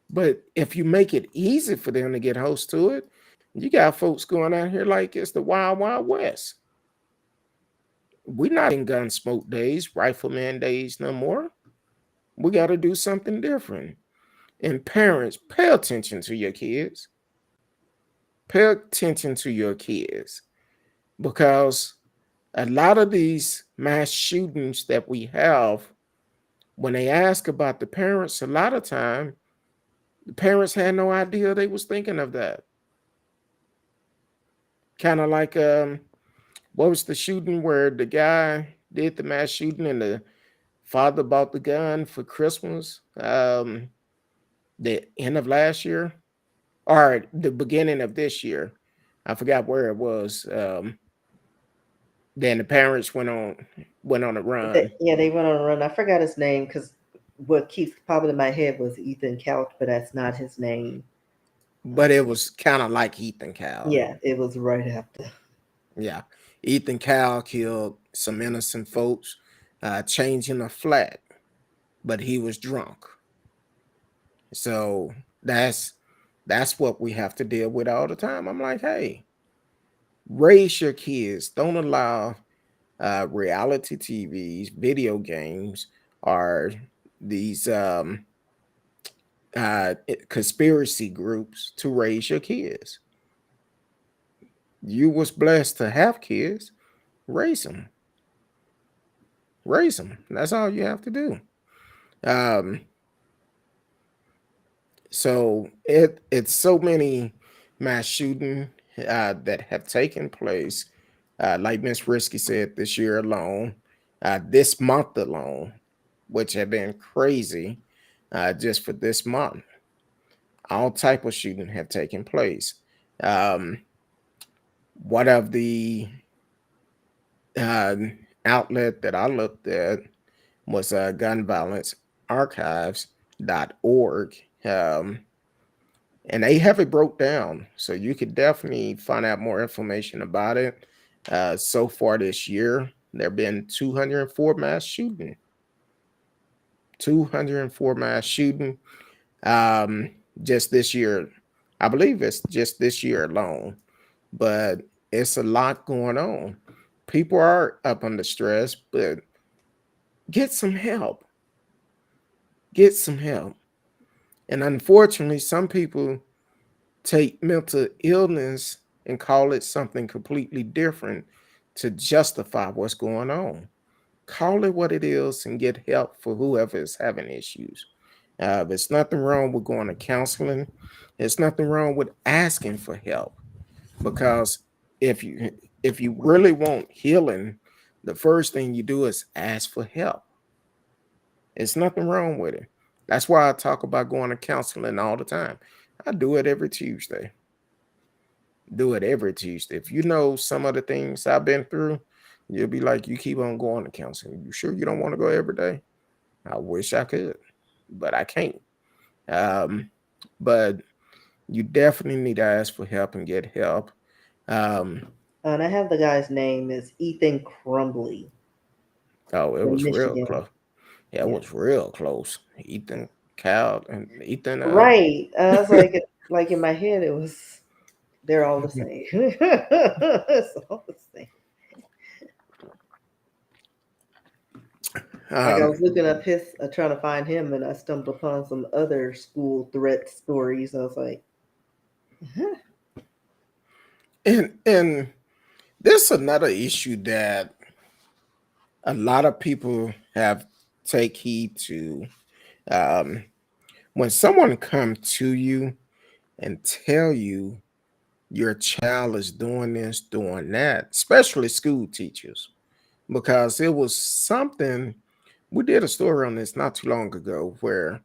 But if you make it easy for them to get host to it, you got folks going out here like it's the wild wild west. We're not in gun smoke days, rifleman days no more. We got to do something different. And parents, pay attention to your kids. Pay attention to your kids, because a lot of these mass shootings that we have, when they ask about the parents, a lot of time the parents had no idea they was thinking of that. Kind of like what was the shooting where the guy did the mass shooting and the father bought the gun for Christmas, the end of last year or the beginning of this year. I forgot where it was. Then the parents went on a run. Yeah, they went on a run. I forgot his name because what keeps popping in my head was Ethan Couch, but that's not his name. But it was kind of like Ethan Cal. Yeah, it was right after. Yeah. Ethan Cal killed some innocent folks, changing a flat, but he was drunk. So that's what we have to deal with all the time. I'm like, hey, raise your kids. Don't allow reality TVs, video games, or these conspiracy groups to raise your kids. You was blessed to have kids. Raise them. Raise them. That's all you have to do. Um, so it's so many mass shooting that have taken place. Like Miss Risky said, this year alone, this month alone, which have been crazy just for this month. All type of shooting have taken place. Um, one of the uh, outlet that I looked at was gun violence archives.org. And they have it broke down. So you could definitely find out more information about it. So far this year, there have been 204 mass shooting. 204 mass shooting um, just this year. I believe it's just this year alone, but it's a lot going on. People are up under stress, but get some help. Get some help. And unfortunately, some people take mental illness and call it something completely different to justify what's going on. Call it what it is and get help for whoever is having issues. There's nothing wrong with going to counseling. There's nothing wrong with asking for help because if you if you really want healing, the first thing you do is ask for help. There's nothing wrong with it. That's why I talk about going to counseling all the time. I do it every Tuesday. Do it every Tuesday. If you know some of the things I've been through, you'll be like, you keep on going to counseling. You sure you don't want to go every day? I wish I could, but I can't. Um, but you definitely need to ask for help and get help. Um, And I have the guy's name is Ethan Crumbly oh, it from was real Michigan. close. Yeah, it Yeah. was real close. Ethan Cal and Ethan. Right. I was like in my head, it was they're all the same. It's all the same. Like I um, was looking up his, trying to find him, and I stumbled upon some other school threat stories. I was like, huh. and this is another issue that a lot of people have take heed to. Um, when someone come to you and tell you your child is doing this, doing that, especially school teachers, because it was something we did a story on this not too long ago where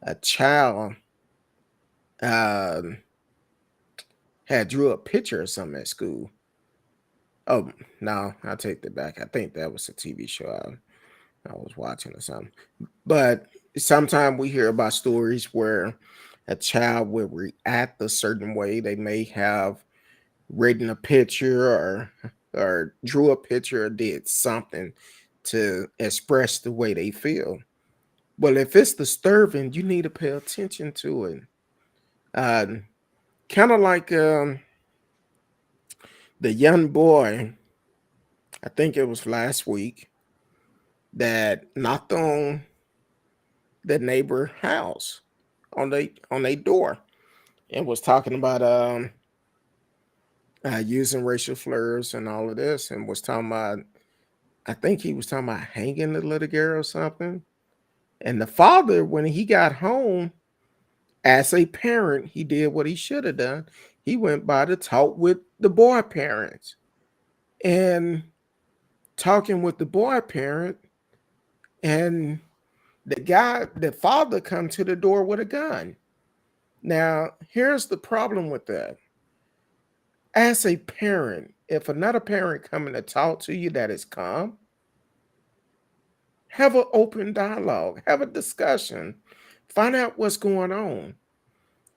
a child um, had drew a picture of something at school. Oh no, I take that back. I think that was a TV show I was watching or something. But sometimes we hear about stories where a child will react a certain way. They may have written a picture or drew a picture or did something to express the way they feel. Well, if it's disturbing, you need to pay attention to it. Uh, kind of like the young boy, I think it was last week, that knocked on the neighbor house on their door and was talking about using racial slurs and all of this, and was talking about, I think he was talking about hanging the little girl or something. And the father, when he got home, as a parent, he did what he should have done. He went by to talk with the boy parents. And talking with the boy parent, and the father come to the door with a gun. Now, here's the problem with that. As a parent, if another parent coming to talk to you that is calm, have an open dialogue, have a discussion, find out what's going on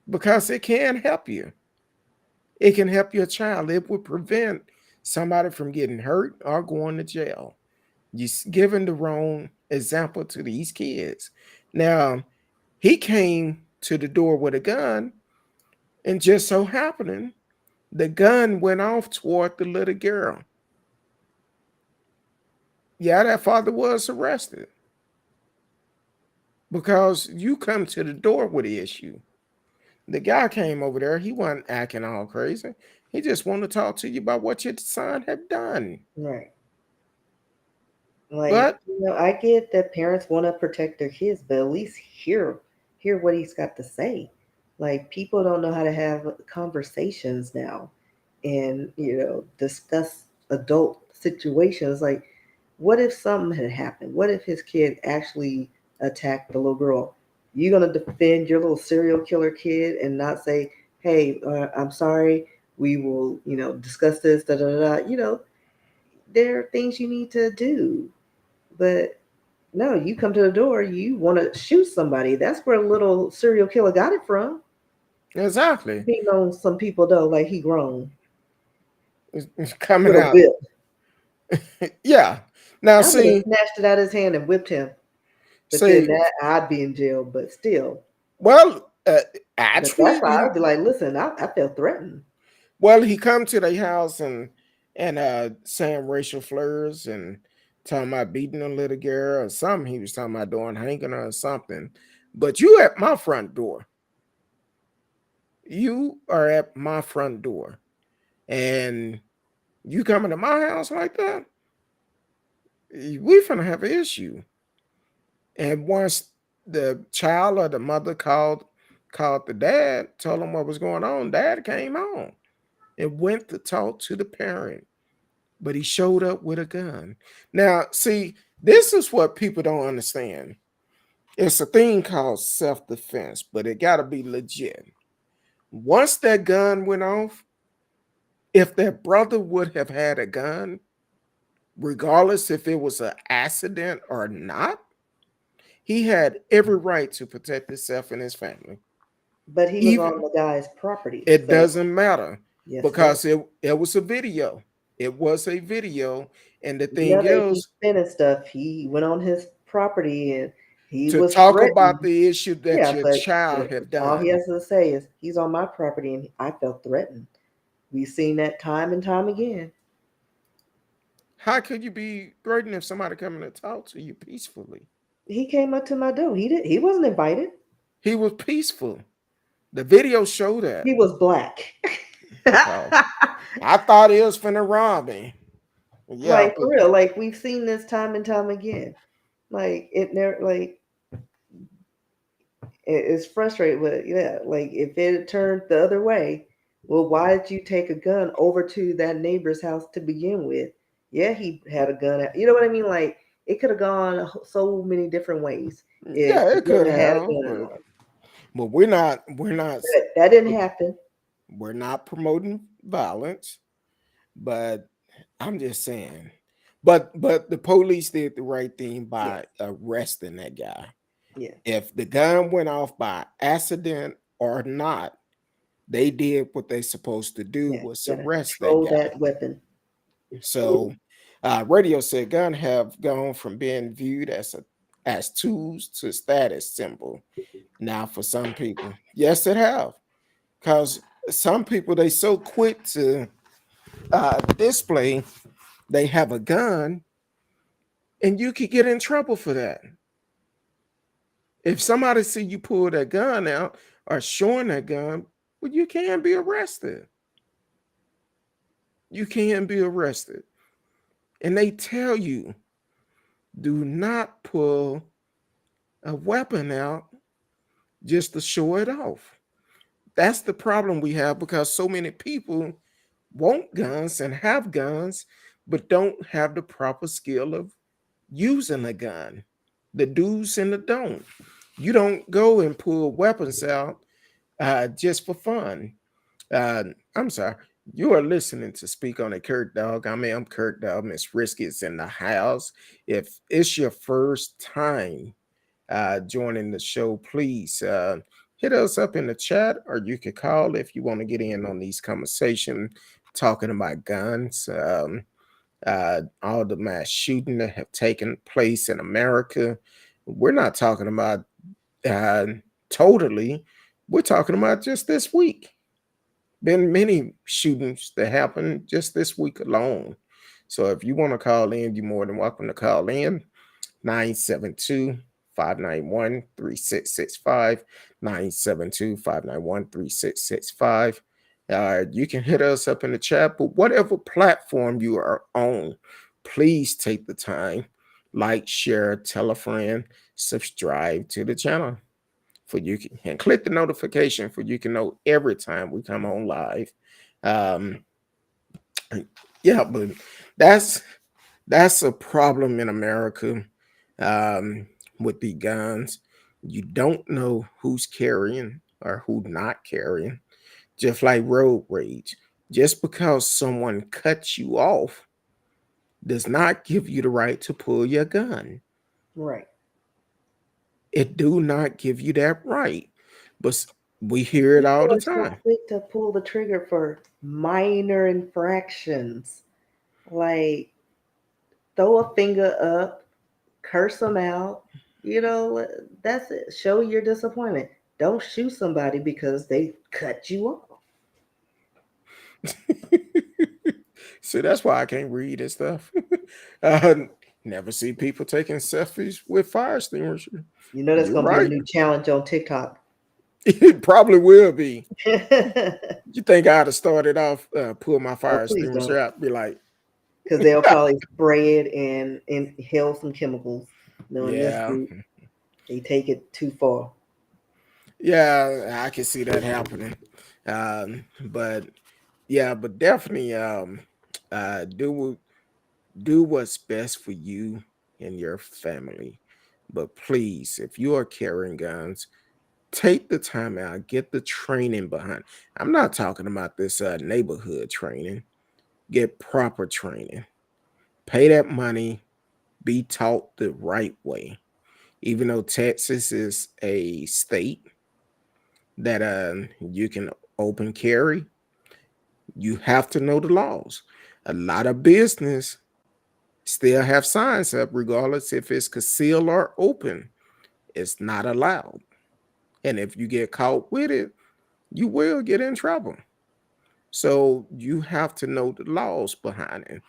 because it can help you. It can help your child. It would prevent somebody from getting hurt or going to jail. You're giving the wrong example to these kids. Now, he came to the door with a gun, and just so happening, the gun went off toward the little girl. Yeah, that father was arrested because you come to the door with the issue. The guy came over there. He wasn't acting all crazy. He just wanted to talk to you about what your son had done. Right. Like, But I get that parents want to protect their kids, but at least hear what he's got to say. Like, people don't know how to have conversations now and, discuss adult situations. Like, What if something had happened? What if his kid actually attacked the little girl? You gonna defend your little serial killer kid and not say, "Hey, I'm sorry. We will, discuss this." Da da da. There are things you need to do, but no, you come to the door, you want to shoot somebody. That's where a little serial killer got it from. Exactly. He knows some people though, like he grown It's coming with a out. whip. Yeah. Now I would have see, snatched it out of his hand and whipped him. But then see. that I'd be in jail. But still, Well, but that's actually, why I'd be like, listen, I felt threatened. well, he come to their house and saying racial slurs and talking about beating a little girl or something. He was talking about doing hanging her or something. But you at my front door. You are at my front door, and you coming to my house like that? We finna have an issue. And once the child or the mother called the dad, told him what was going on, dad came home and went to talk to the parent, but he showed up with a gun. Now, see, this is what people don't understand. It's a thing called self-defense, but it got to be legit. Once that gun went off, if that brother would have had a gun, regardless if it was an accident or not, he had every right to protect himself and his family. But he was on Even the guy's property, it so doesn't matter yes, sir. because it was a video. It was a video, and the Yeah, thing they keep is, spinning stuff. He went on his property and he to was talk about threatened. the issue that Yeah, your but child have all he done. has to say is he's on my property and I felt threatened. We've seen that time and time again. How could you be threatened if somebody coming to talk to you peacefully? He came up to my door. He wasn't invited. He was peaceful. The video showed that. He was black. Oh, I thought he was finna rob me. Yeah, Like but for real, like we've seen this time and time again. Like it never like it's frustrating, but yeah, like if it had turned the other way, well, why did you take a gun over to that neighbor's house to begin with? Yeah, he had a gun. You know what I mean? Like it could have gone so many different ways if yeah, he it could wouldn't have had a have, gun but on. we're not But that didn't happen. we're not promoting violence, but I'm just saying. But the police did the right thing Yes, by arresting that guy. yes, If the gun went off by accident or not, they did what they supposed to do yeah. was You gotta arrest that control guy. that weapon. So radio said gun have gone from being viewed as tools to status symbol now for some people. Yes, it have. Because some people they so quick to display they have a gun and you could get in trouble for that. If somebody see you pull that gun out or showing that gun, well, you can be arrested. You can be arrested. And they tell you, do not pull a weapon out just to show it off. That's the problem we have because so many people want guns and have guns, but don't have the proper skill of using a gun. The do's and the don't. You don't go and pull weapons out just for fun. Uh, I'm sorry. You are listening to Speak on a Kurt Dog. I'm Kurt Dog. Miss Risky is in the house. If it's your first time joining the show, please hit us up in the chat, or you can call if you want to get in on these conversations talking about guns, all the mass shooting that have taken place in America. We're not talking about uh, totally. We're talking about just this week. Been many shootings that happened just this week alone. So if you want to call in, you're more than welcome to call in. 972 591 3665. 972 591 3665. You can hit us up in the chat, but whatever platform you are on, please take the time, like, share, tell a friend, subscribe to the channel for you can and click the notification for you can know every time we come on live. Um, yeah, but that's That's a problem in America, um, with the guns. You don't know who's carrying or who not carrying. Just like road rage. Just because someone cuts you off does not give you the right to pull your gun. Right. It do not give you that right. But we hear it all People the are so time. quick to pull the trigger for minor infractions. Like throw a finger up, curse them out. You know, that's it. Show your disappointment. Don't shoot somebody because they cut you off. See, that's why I can't read and stuff. I never see people taking selfies with fire extinguisher. You know that's You're gonna be a right. new challenge on TikTok. It probably will be. Oh, You think I'd have started off, pull my fire please extinguisher don't. out, be like, Because they'll probably spray it and inhale some chemicals. Knowing this yeah, group, they take it too far. yeah, I can see that happening. But yeah, but definitely, do what's best for you and your family. But please, if you are carrying guns, take the time out, get the training behind. I'm not talking about this neighborhood training. Get proper training. Pay that money. Be taught the right way. Even though Texas is a state that you can open carry, you have to know the laws. A lot of business still have signs up, regardless if it's concealed or open. It's not allowed. And if you get caught with it, you will get in trouble. So you have to know the laws behind it,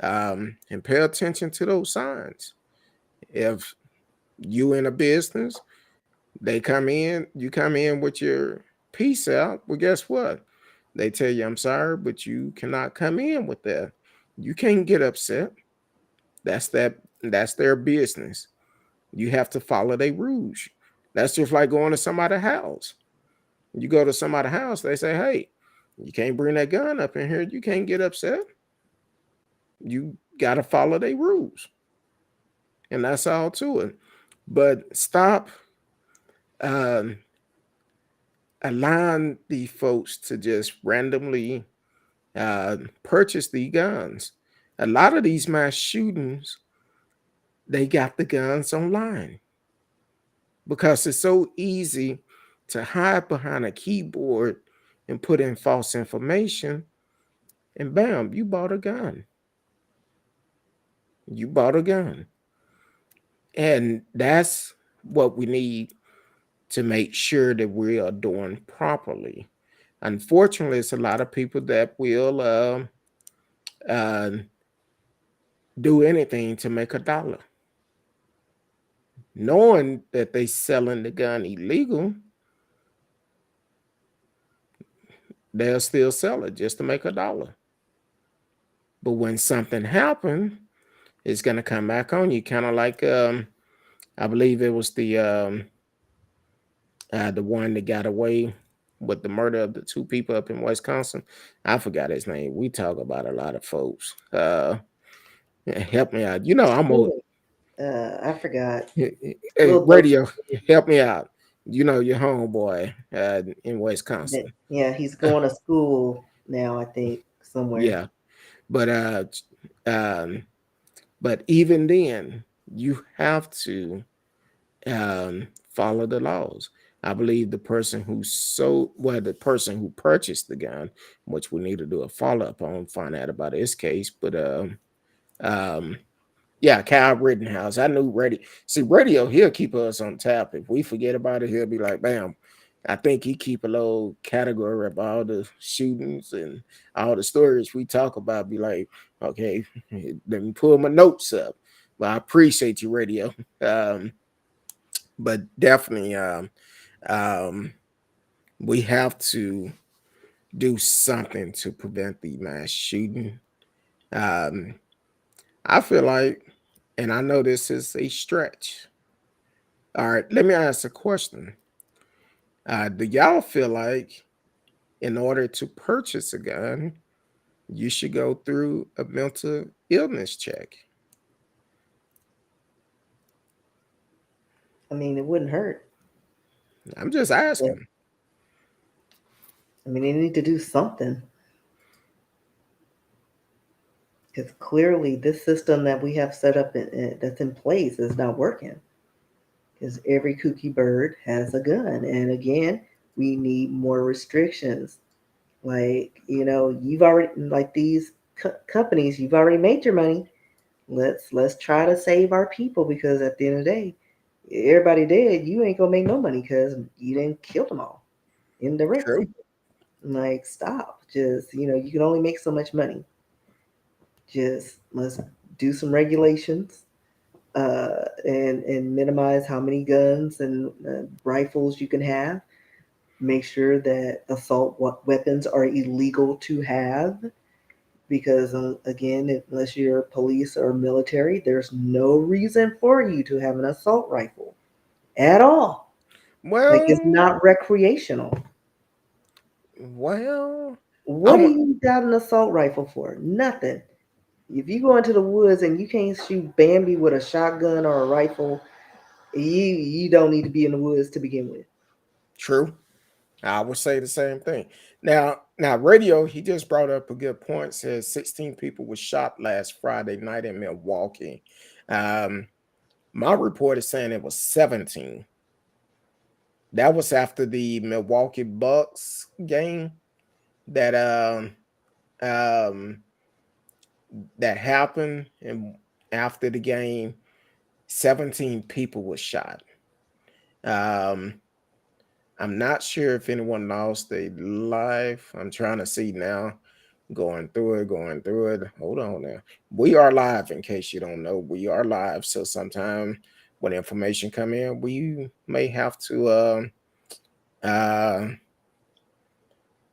and pay attention to those signs. If you in a business, they come in, you come in with your piece out. Well, guess what? They tell you, I'm sorry, but you cannot come in with that. You can't get upset. That's their business. You have to follow their rules. That's just like going to somebody's house. You go to somebody's house, they say, hey, you can't bring that gun up in here. You can't get upset. You got to follow their rules. And that's all to it. But stop um, allowing the folks to just randomly purchase the guns. A lot of these mass shootings, they got the guns online because it's so easy to hide behind a keyboard and put in false information, and bam, you bought a gun. You bought a gun. And that's what we need to make sure that we are doing properly. Unfortunately, it's a lot of people that will uh, do anything to make a dollar, knowing that they selling the gun illegal. They'll still sell it just to make a dollar. But when something happened, it's gonna come back on you, kind of like I believe it was the one that got away with the murder of the two people up in Wisconsin. I forgot his name. We talk about a lot of folks. Help me out. You know, I'm old. I forgot. Hey, We'll look. radio, help me out. You know, your homeboy in Wisconsin. Yeah, he's going to school now. I think somewhere. Yeah, but um, but even then, you have to follow the laws. I believe the person who purchased the gun, which we need to do a follow up on, find out about his case. But um, yeah, Kyle Rittenhouse. I knew radio. See, radio, he'll keep us on tap. If we forget about it, he'll be like, bam. I think he keep a little category of all the shootings and all the stories we talk about. Be like, okay, let me pull my notes up. Well, I appreciate you, radio. But definitely, um, we have to do something to prevent the mass shooting. Um, I feel like, and I know this is a stretch. All right, let me ask a question. Do y'all feel like in order to purchase a gun, you should go through a mental illness check? I mean, it wouldn't hurt. I'm just But, asking. I mean, they need to do something because clearly this system that we have set up that's in place is not working. Because every kooky bird has a gun, and again, we need more restrictions. Like you've already like these companies, you've already made your money. Let's try to save our people because at the end of the day, everybody dead. You ain't gonna make no money because you didn't kill them all indirectly. True. Like stop. Just you can only make so much money. Just let's do some regulations and minimize how many guns and rifles you can have. Make sure that assault weapons are illegal to have because again, unless you're police or military, there's no reason for you to have an assault rifle at all. Like it's Well, not recreational. well, What do I'm you got an assault rifle for? Nothing. If you go into the woods and you can't shoot Bambi with a shotgun or a rifle, you don't need to be in the woods to begin with. true. I would say the same thing. Now, radio. He just brought up a good point. Says 16 people were shot last Friday night in Milwaukee. Um, my report is saying it was 17. That was after the Milwaukee Bucks game that um that happened, and after the game, 17 people were shot. Um, I'm not sure if anyone lost their life. I'm trying to see now. Going through it. Hold on now. We are live, in case you don't know. We are live. So sometime when information come in, we may have to uh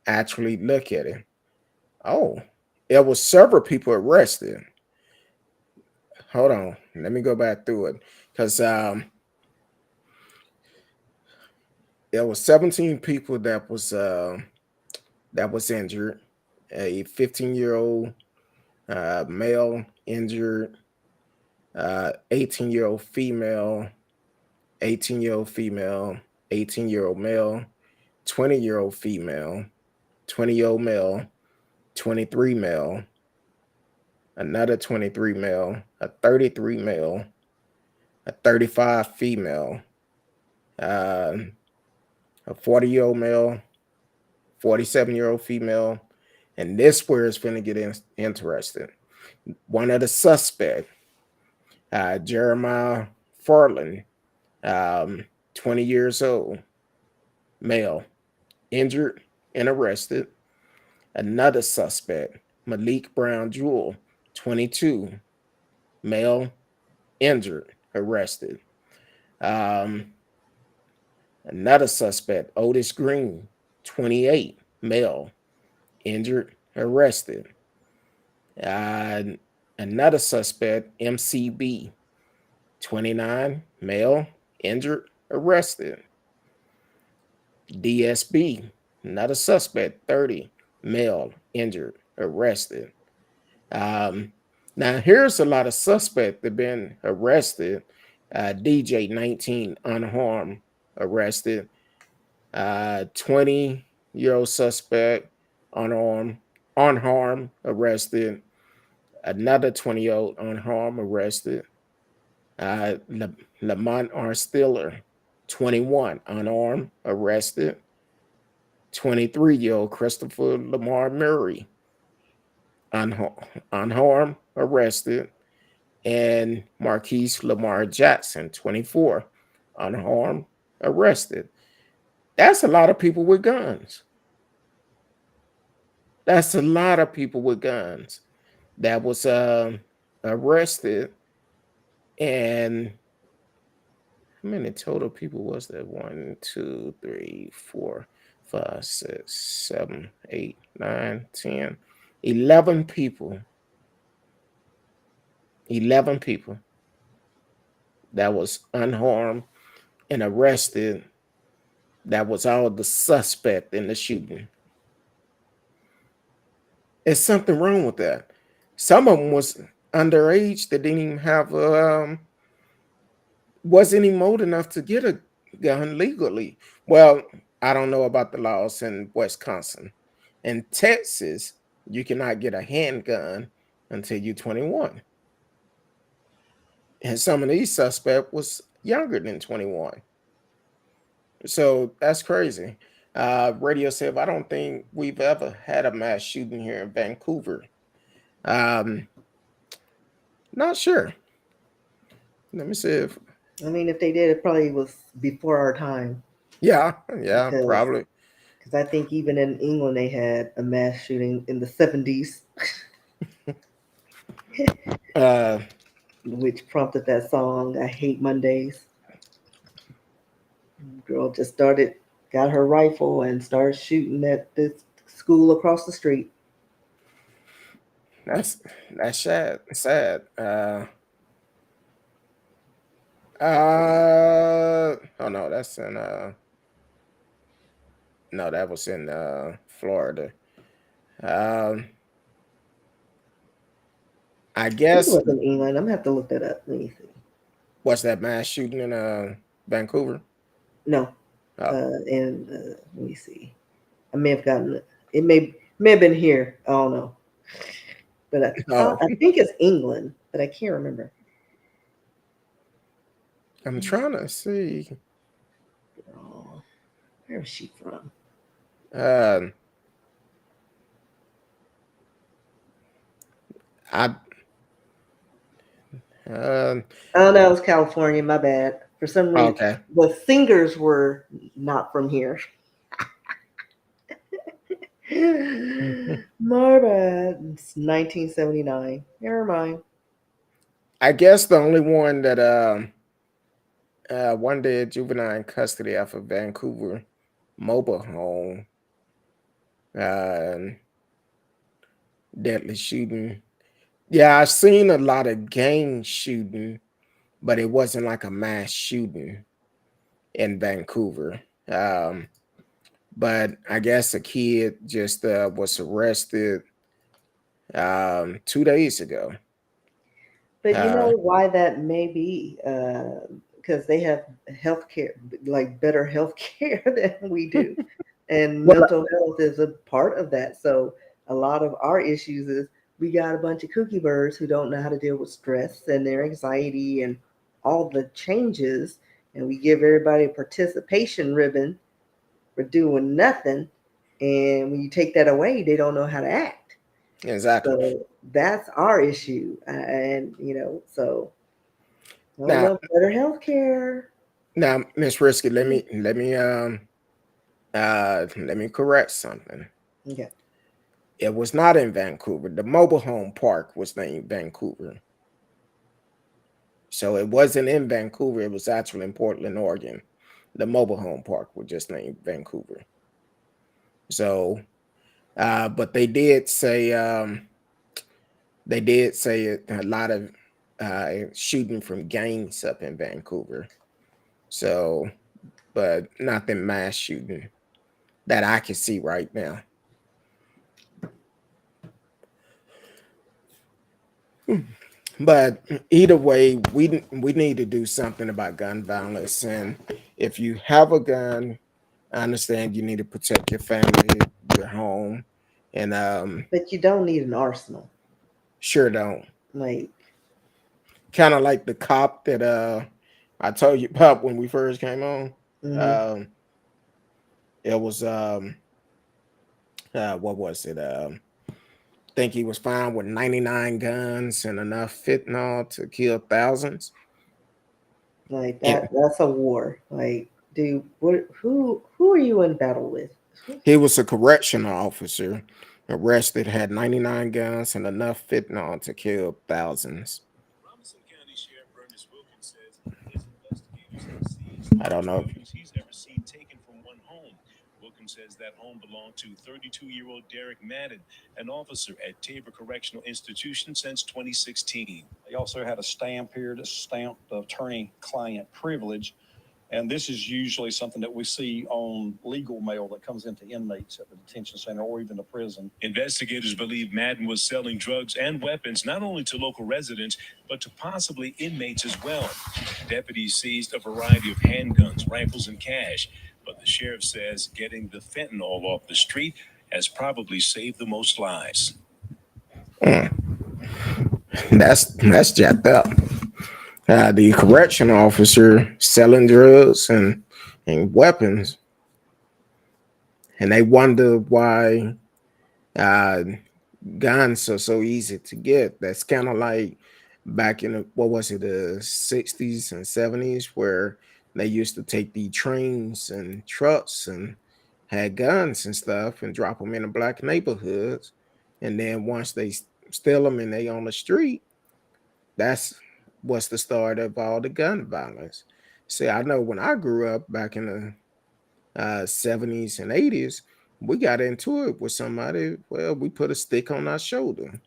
actually look at it. Oh, there was several people arrested. Hold on. Let me go back through it. Because there was 17 people that was injured. A 15-year-old male injured, 18-year-old female, 18-year-old female, 18-year-old male, 20-year-old female, 20-year-old male, 23 male, another 23 male, a 33 male, a 35 female, uh, a 40-year-old male, 47-year-old female, and this where it's going to get interesting. One of the suspects, Jeremiah Farland, 20 years old, male, injured and arrested. Another suspect, Malik Brown Jewell, 22, male, injured, arrested. Um, Another suspect, Otis Green, 28, male, injured, arrested. Uh, Another suspect, MCB, 29, male, injured, arrested. DSB, another suspect, 30, male, injured, arrested. Um, Now, here's a lot of suspects that have been arrested. DJ, 19, unharmed, arrested. 20-year-old suspect, unarmed, unharmed, arrested. Another 20-year-old unharmed, arrested. Lamont R. Stiller, 21, unarmed, arrested. 23-year-old Christopher Lamar Murray, unharmed, arrested. And Marquise Lamar Jackson, 24, unharmed, arrested. That's a lot of people with guns. That's a lot of people with guns that was arrested. And how many total people was there? 1, 2, 3, 4, 5, 6, 7, 8, 9, 10, 11 people. 11 people that was unharmed and arrested. That was all the suspect in the shooting. There's something wrong with that. Some of them was underage. They didn't even have wasn't even old enough to get a gun legally. Well, I don't know about the laws in Wisconsin. In Texas, you cannot get a handgun until you're 21. And some of these suspects was younger than 21. So that's crazy. Radio said, I don't think we've ever had a mass shooting here in Vancouver. Um, Not sure. Let me see if, I mean, if they did, it probably was before our time yeah, because probably. I think even in England they had a mass shooting in the 70s, Uh, which prompted that song "I Hate Mondays." Girl just got her rifle and started shooting at this school across the street. that's that's sad. Sad. Oh no, that's in no, that was in Florida. Um, I I think it guess was in England. I'm gonna have to look that up. Let me see. what's that mass shooting in Vancouver? No, Oh, and let me see. I may have gotten it. It may have been here. I don't know, but no, I think it's England, but I can't remember. I'm trying to see. Oh, where is she from? Um, I um, Oh no, it was California. My bad. For some reason, okay. the singers were not from here. My bad. It's 1979. Never mind. I guess the only one that one day juvenile in custody off of Vancouver mobile home uh deadly shooting. Yeah, I've seen a lot of gang shooting, but it wasn't like a mass shooting in Vancouver. Um, but I guess a kid just was arrested 2 days ago. But you Uh, know why that may be? Because they have healthcare, like better healthcare than we do, and well, mental health is a part of that. So a lot of our issues is we got a bunch of kooky birds who don't know how to deal with stress and their anxiety and all the changes, and we give everybody a participation ribbon for doing nothing, and when you take that away, they don't know how to act. exactly. So that's our issue, and so I don't Now, know, better healthcare. now, Miss Risky, let me correct something. Okay, It was not in Vancouver. The mobile home park was named Vancouver. So it wasn't in Vancouver. It was actually in Portland, Oregon. The mobile home park was just named Vancouver. So, but they did say a lot of shooting from gangs up in Vancouver. So, but nothing mass shooting that I can see right now. But either way, we need to do something about gun violence. And if you have a gun, I understand you need to protect your family, your home, and but you don't need an arsenal. sure don't. Like, Kind of like the cop that I told you about when we first came on. hmm Um, it was what was it? Think he was found with 99 guns and enough fentanyl to kill thousands. like And that's a war. Like, dude, what? Who are you in battle with? he was a correctional officer arrested, had 99 guns and enough fentanyl to kill thousands. Robinson County Sheriff Ernest Wilkins says his investigators have seized the I don't most know. weapons he's ever seen taken from one home. Wilkins says that home belonged to 32-year-old Derek Madden, an officer at Tabor Correctional Institution since 2016. They also had a stamp here that stamped the attorney-client privilege. And this is usually something that we see on legal mail that comes into inmates at the detention center or even the prison. Investigators believe Madden was selling drugs and weapons not only to local residents, but to possibly inmates as well. Deputies seized a variety of handguns, rifles, and cash, but the sheriff says getting the fentanyl off the street has probably saved the most lives. That's jacked up. The correction officer selling drugs and weapons, and they wonder why uh, guns are so easy to get. That's kind of like back in what was it, the 60s and 70s, where they used to take the trains and trucks and had guns and stuff and drop them in the black neighborhoods. And then once they steal them and they on the street, that's what's the start of all the gun violence. See, I know when I grew up back in the 70s and 80s, we got into it with somebody. Well, we put a stick on our shoulder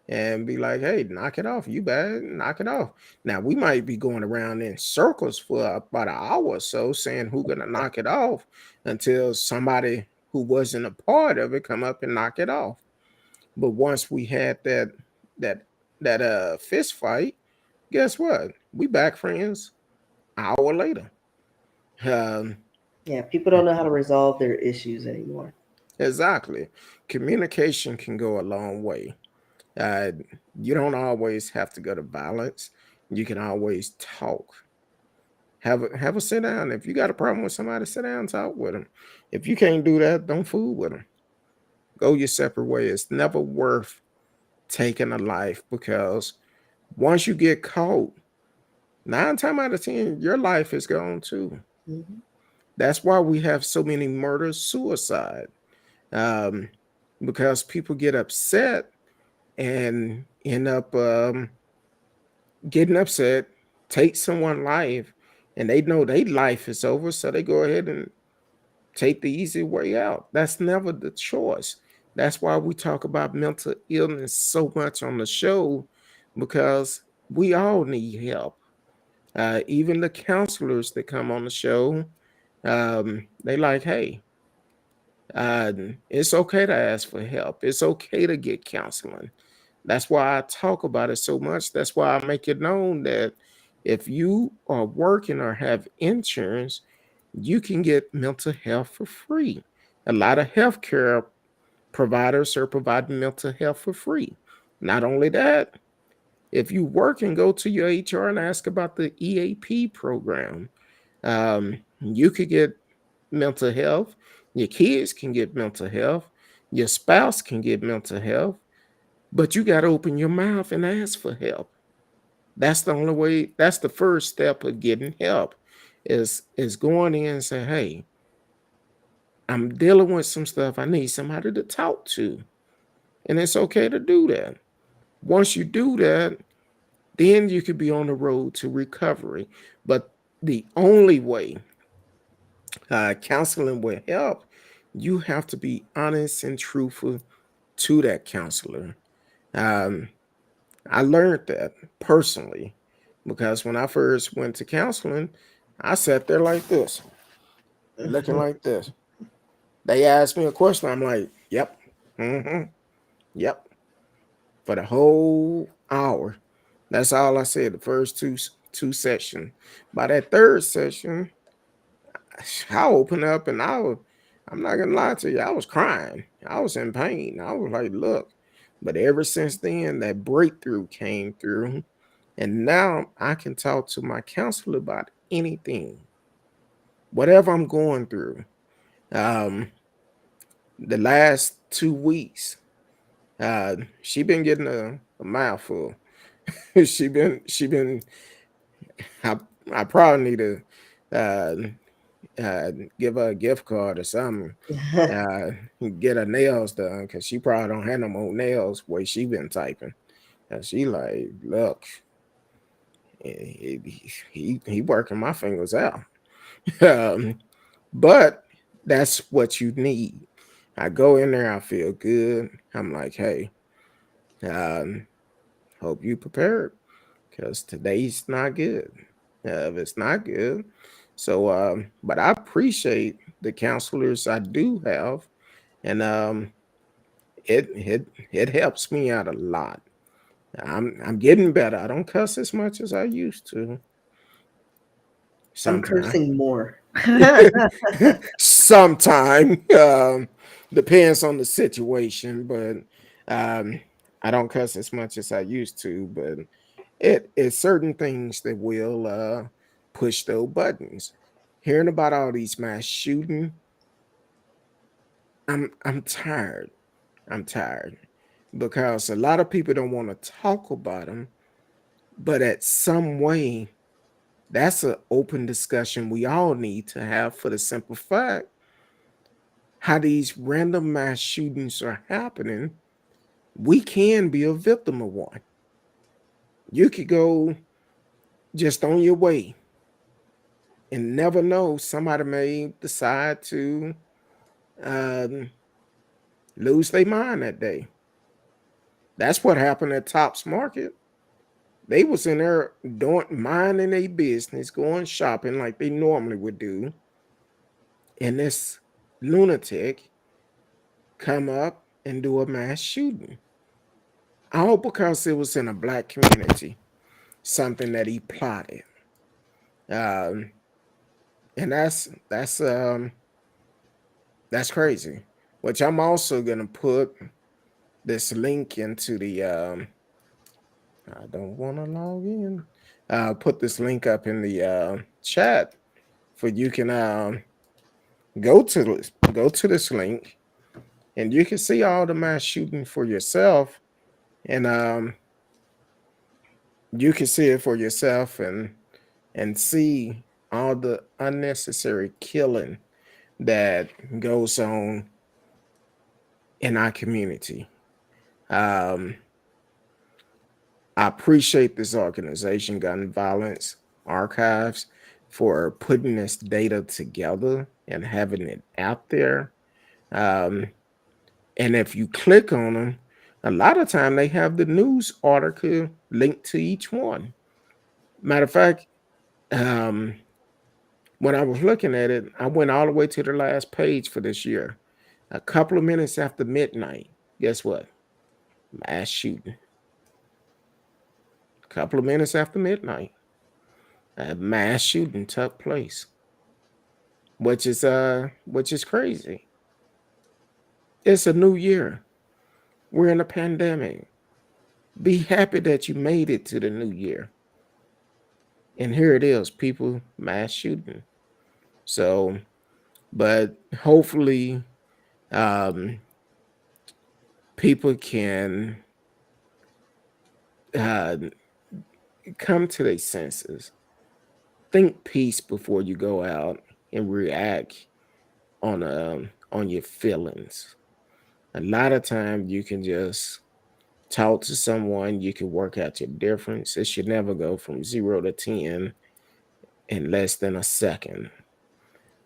and be like, hey, knock it off. You bad, knock it off. Now, we might be going around in circles for about an hour or so saying who's going to knock it off until somebody who wasn't a part of it come up and knock it off. But once we had that fist fight, guess what? We back friends an hour later. Um, Yeah, people don't know how to resolve their issues anymore. exactly. Communication can go a long way. Uh, you don't always have to go to violence. You can always talk. Have a sit down. If you got a problem with somebody, sit down and talk with them. If you can't do that, don't fool with them. Go your separate way. It's never worth taking a life because once you get caught, 9 times out of 10, your life is gone too. Mm-hmm. That's why we have so many murders, suicide, um, because people get upset and end up getting upset, take someone's life, and they know their life is over, so they go ahead and take the easy way out. That's never the choice. That's why we talk about mental illness so much on the show, because we all need help. Even the counselors that come on the show, they like, hey, uh, it's okay to ask for help. It's okay to get counseling. That's why I talk about it so much. That's why I make it known that if you are working or have insurance, you can get mental health for free. A lot of healthcare providers are providing mental health for free. Not only that, if you work and go to your HR and ask about the EAP program, you could get mental health. Your kids can get mental health. Your spouse can get mental health. But you got to open your mouth and ask for help. That's the only way. That's the first step of getting help. Is going in and say, hey, I'm dealing with some stuff. I need somebody to talk to, and it's okay to do that. Once you do that, then you could be on the road to recovery. But the only way counseling will help, you have to be honest and truthful to that counselor. Um, I learned that personally because when I first went to counseling, I sat there like this, looking like this. They asked me a question. I'm like, yep, yep, for the whole hour. That's all I said. The first two sessions. By that third session, I opened up and I'm not gonna lie to you, I was crying. I was in pain. I was like, look. But ever since then, that breakthrough came through. And now I can talk to my counselor about anything, whatever I'm going through. Um, the last 2 weeks, she been getting a mouthful. she been I, I probably need to uh, give her a gift card or something. Uh, get her nails done because she probably don't have no more nails where she been typing. And she like, look, he working my fingers out. um, but that's what you need. I go in there, I feel good. I'm like, hey, um, hope you prepared because today's not good. If it's not good, So, but I appreciate the counselors I do have, and it helps me out a lot. I'm getting better. I don't cuss as much as I used to. I'm Sometimes, cursing more. sometime depends on the situation, but um, I don't cuss as much as I used to. But it's certain things that will push those buttons. Hearing about all these mass shooting, I'm tired. I'm tired because a lot of people don't want to talk about them, but at some way, that's an open discussion we all need to have for the simple fact how these random mass shootings are happening. We can be a victim of one. You could go just on your way and never know, somebody may decide to um, lose their mind that day. That's what happened at Tops Market. They was in there doing minding their business, going shopping like they normally would do, and this lunatic come up and do a mass shooting. All because it was in a black community, something that he plotted. Um, and that's crazy. Which I'm also gonna put this link into the I don't want to log in. Put this link up in the chat for you can go to this link and you can see all the mass shooting for yourself, and you can see it for yourself and see all the unnecessary killing that goes on in our community. Um, I appreciate this organization, Gun Violence Archives, for putting this data together and having it out there. Um, and if you click on them, a lot of time they have the news article linked to each one. Matter of fact, um, when I was looking at it, I went all the way to the last page for this year. A couple of minutes after midnight, guess what? Mass shooting. A couple of minutes after midnight, a mass shooting took place, which is crazy. It's a new year. We're in a pandemic. Be happy that you made it to the new year. And here it is, people mass shooting. So, but hopefully, um, people can uh, come to their senses. Think peace before you go out and react on your feelings. A lot of times you can just talk to someone, you can work out your difference. It should never go from 0 to 10 in less than a second.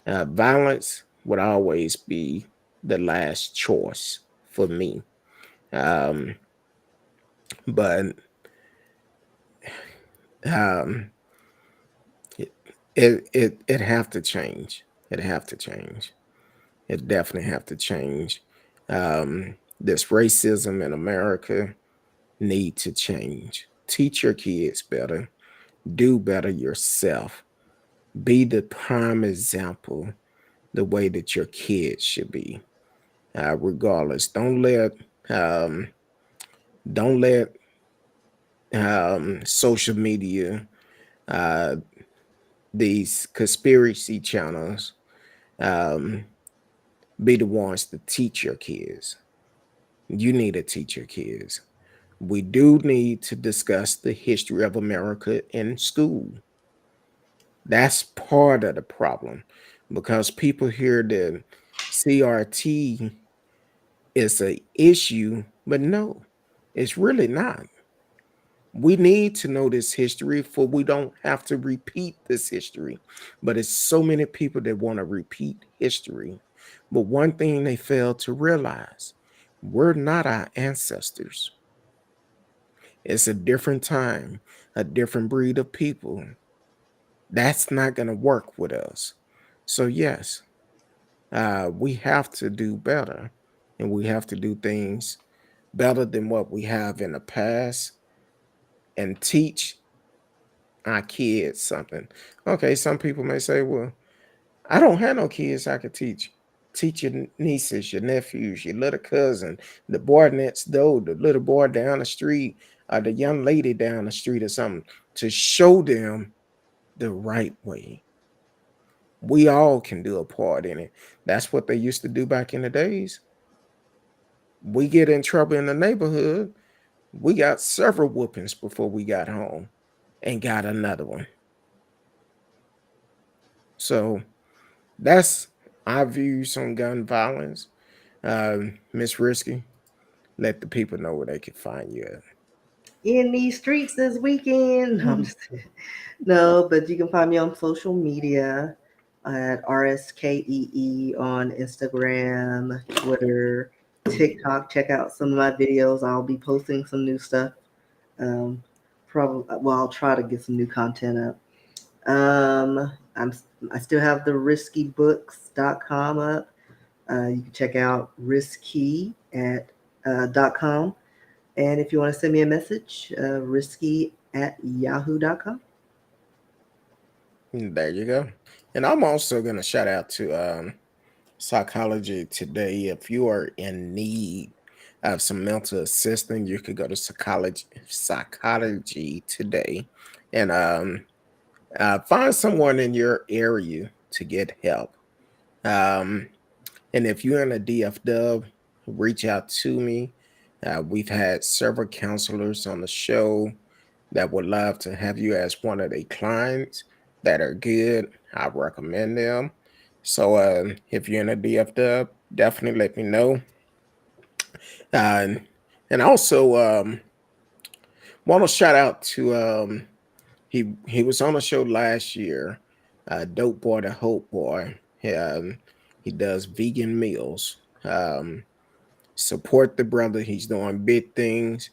Violence would always be the last choice for me. Um, but um, it have to change. It have to change. It definitely have to change. This racism in America need to change. Teach your kids better. Do better yourself. Be the prime example the way that your kids should be. Regardless, um, don't let social media, uh, these conspiracy channels, um, be the ones to teach your kids. You need to teach your kids. We do need to discuss the history of America in school. That's part of the problem because people hear that CRT is a issue, but no, it's really not. We need to know this history for we don't have to repeat this history. But it's so many people that want to repeat history. But one thing they fail to realize, we're not our ancestors. It's a different time, a different breed of people. That's not going to work with us. So, yes, we have to do better, and we have to do things better than what we have in the past and teach our kids something. Okay, some people may say, well, I don't have no kids I could teach. Teach your nieces, your nephews, your little cousin, the boy next door, the little boy down the street, or the young lady down the street or something, to show them the right way. We all can do a part in it. That's what they used to do back in the days. We get in trouble in the neighborhood. We got several whoopings before we got home and got another one. So that's our views on gun violence. Miss Risky, let the people know where they can find you at. In these streets this weekend. No, I'm just kidding. No, but you can find me on social media at RSKEE on Instagram, Twitter, TikTok. Check out some of my videos. I'll be posting some new stuff. Um, Probably, well, I'll try to get some new content up. I'm I still have the riskybooks.com up. You can check out risky at .com. And if you want to send me a message, risky at yahoo.com. There you go. And I'm also going to shout out to Psychology Today. If you are in need of some mental assistance, you could go to Psychology Today and find someone in your area to get help. Um, and if you're in a DFW, reach out to me. We've had several counselors on the show that would love to have you as one of their clients that are good. I recommend them. So if you're in a DFW, definitely let me know. Uh, and also want to shout out to he was on a show last year, Dope Boy the Hope Boy. He does vegan meals. Support the brother. He's doing big things.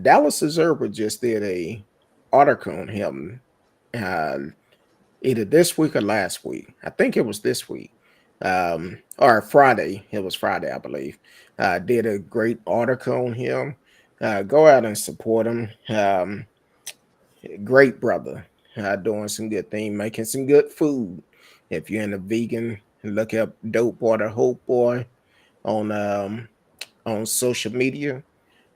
Dallas Observer just did a article on him uh, either this week or last week. I think it was this week. Or Friday. It was Friday, I believe. Did a great article on him. Go out and support him. Great brother. Doing some good thing, making some good food. If you're in a vegan, look up Dope Boy the Hope Boy on social media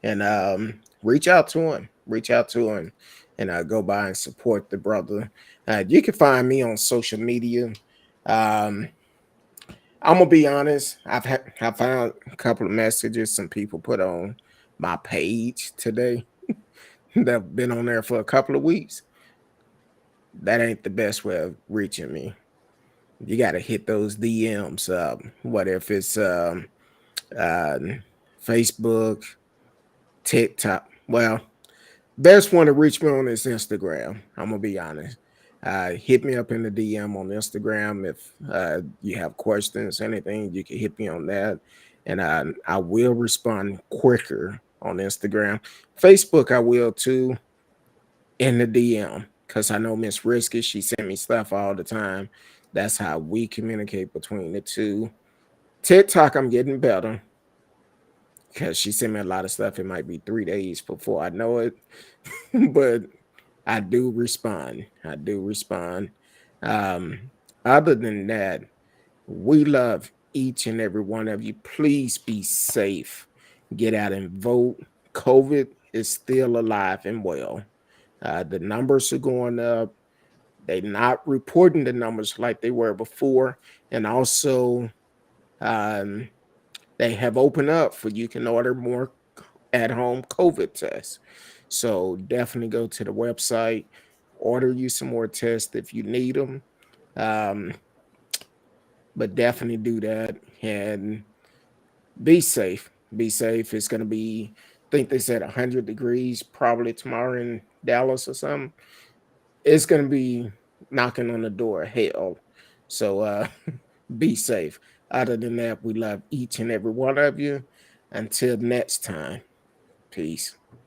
and reach out to him. Reach out to him and go by and support the brother. You can find me on social media. Um, I'm gonna be honest. I found a couple of messages some people put on my page today that've been on there for a couple of weeks. That ain't the best way of reaching me. You got to hit those DMs up. What if it's uh, Facebook, TikTok? Well, best one to reach me on is Instagram. I'm gonna be honest. Hit me up in the DM on Instagram if you have questions, anything. You can hit me on that, and I will respond quicker on Instagram. Facebook, I will too in the DM because I know Miss Risky. She sent me stuff all the time. That's how we communicate between the two. TikTok, I'm getting better because she sent me a lot of stuff. It might be 3 days before I know it, but I do respond. I do respond. Um, Other than that, we love each and every one of you. Please be safe. Get out and vote. COVID is still alive and well. The numbers are going up. They're not reporting the numbers like they were before. And also, um, they have opened up for you can order more at home COVID tests. So definitely go to the website, order you some more tests if you need them. Um, but definitely do that and be safe. Be safe. It's going to be, I think they said 100 degrees probably tomorrow in Dallas or something. It's going to be knocking on the door of hell. So be safe. Other than that, we love each and every one of you. Until next time, peace.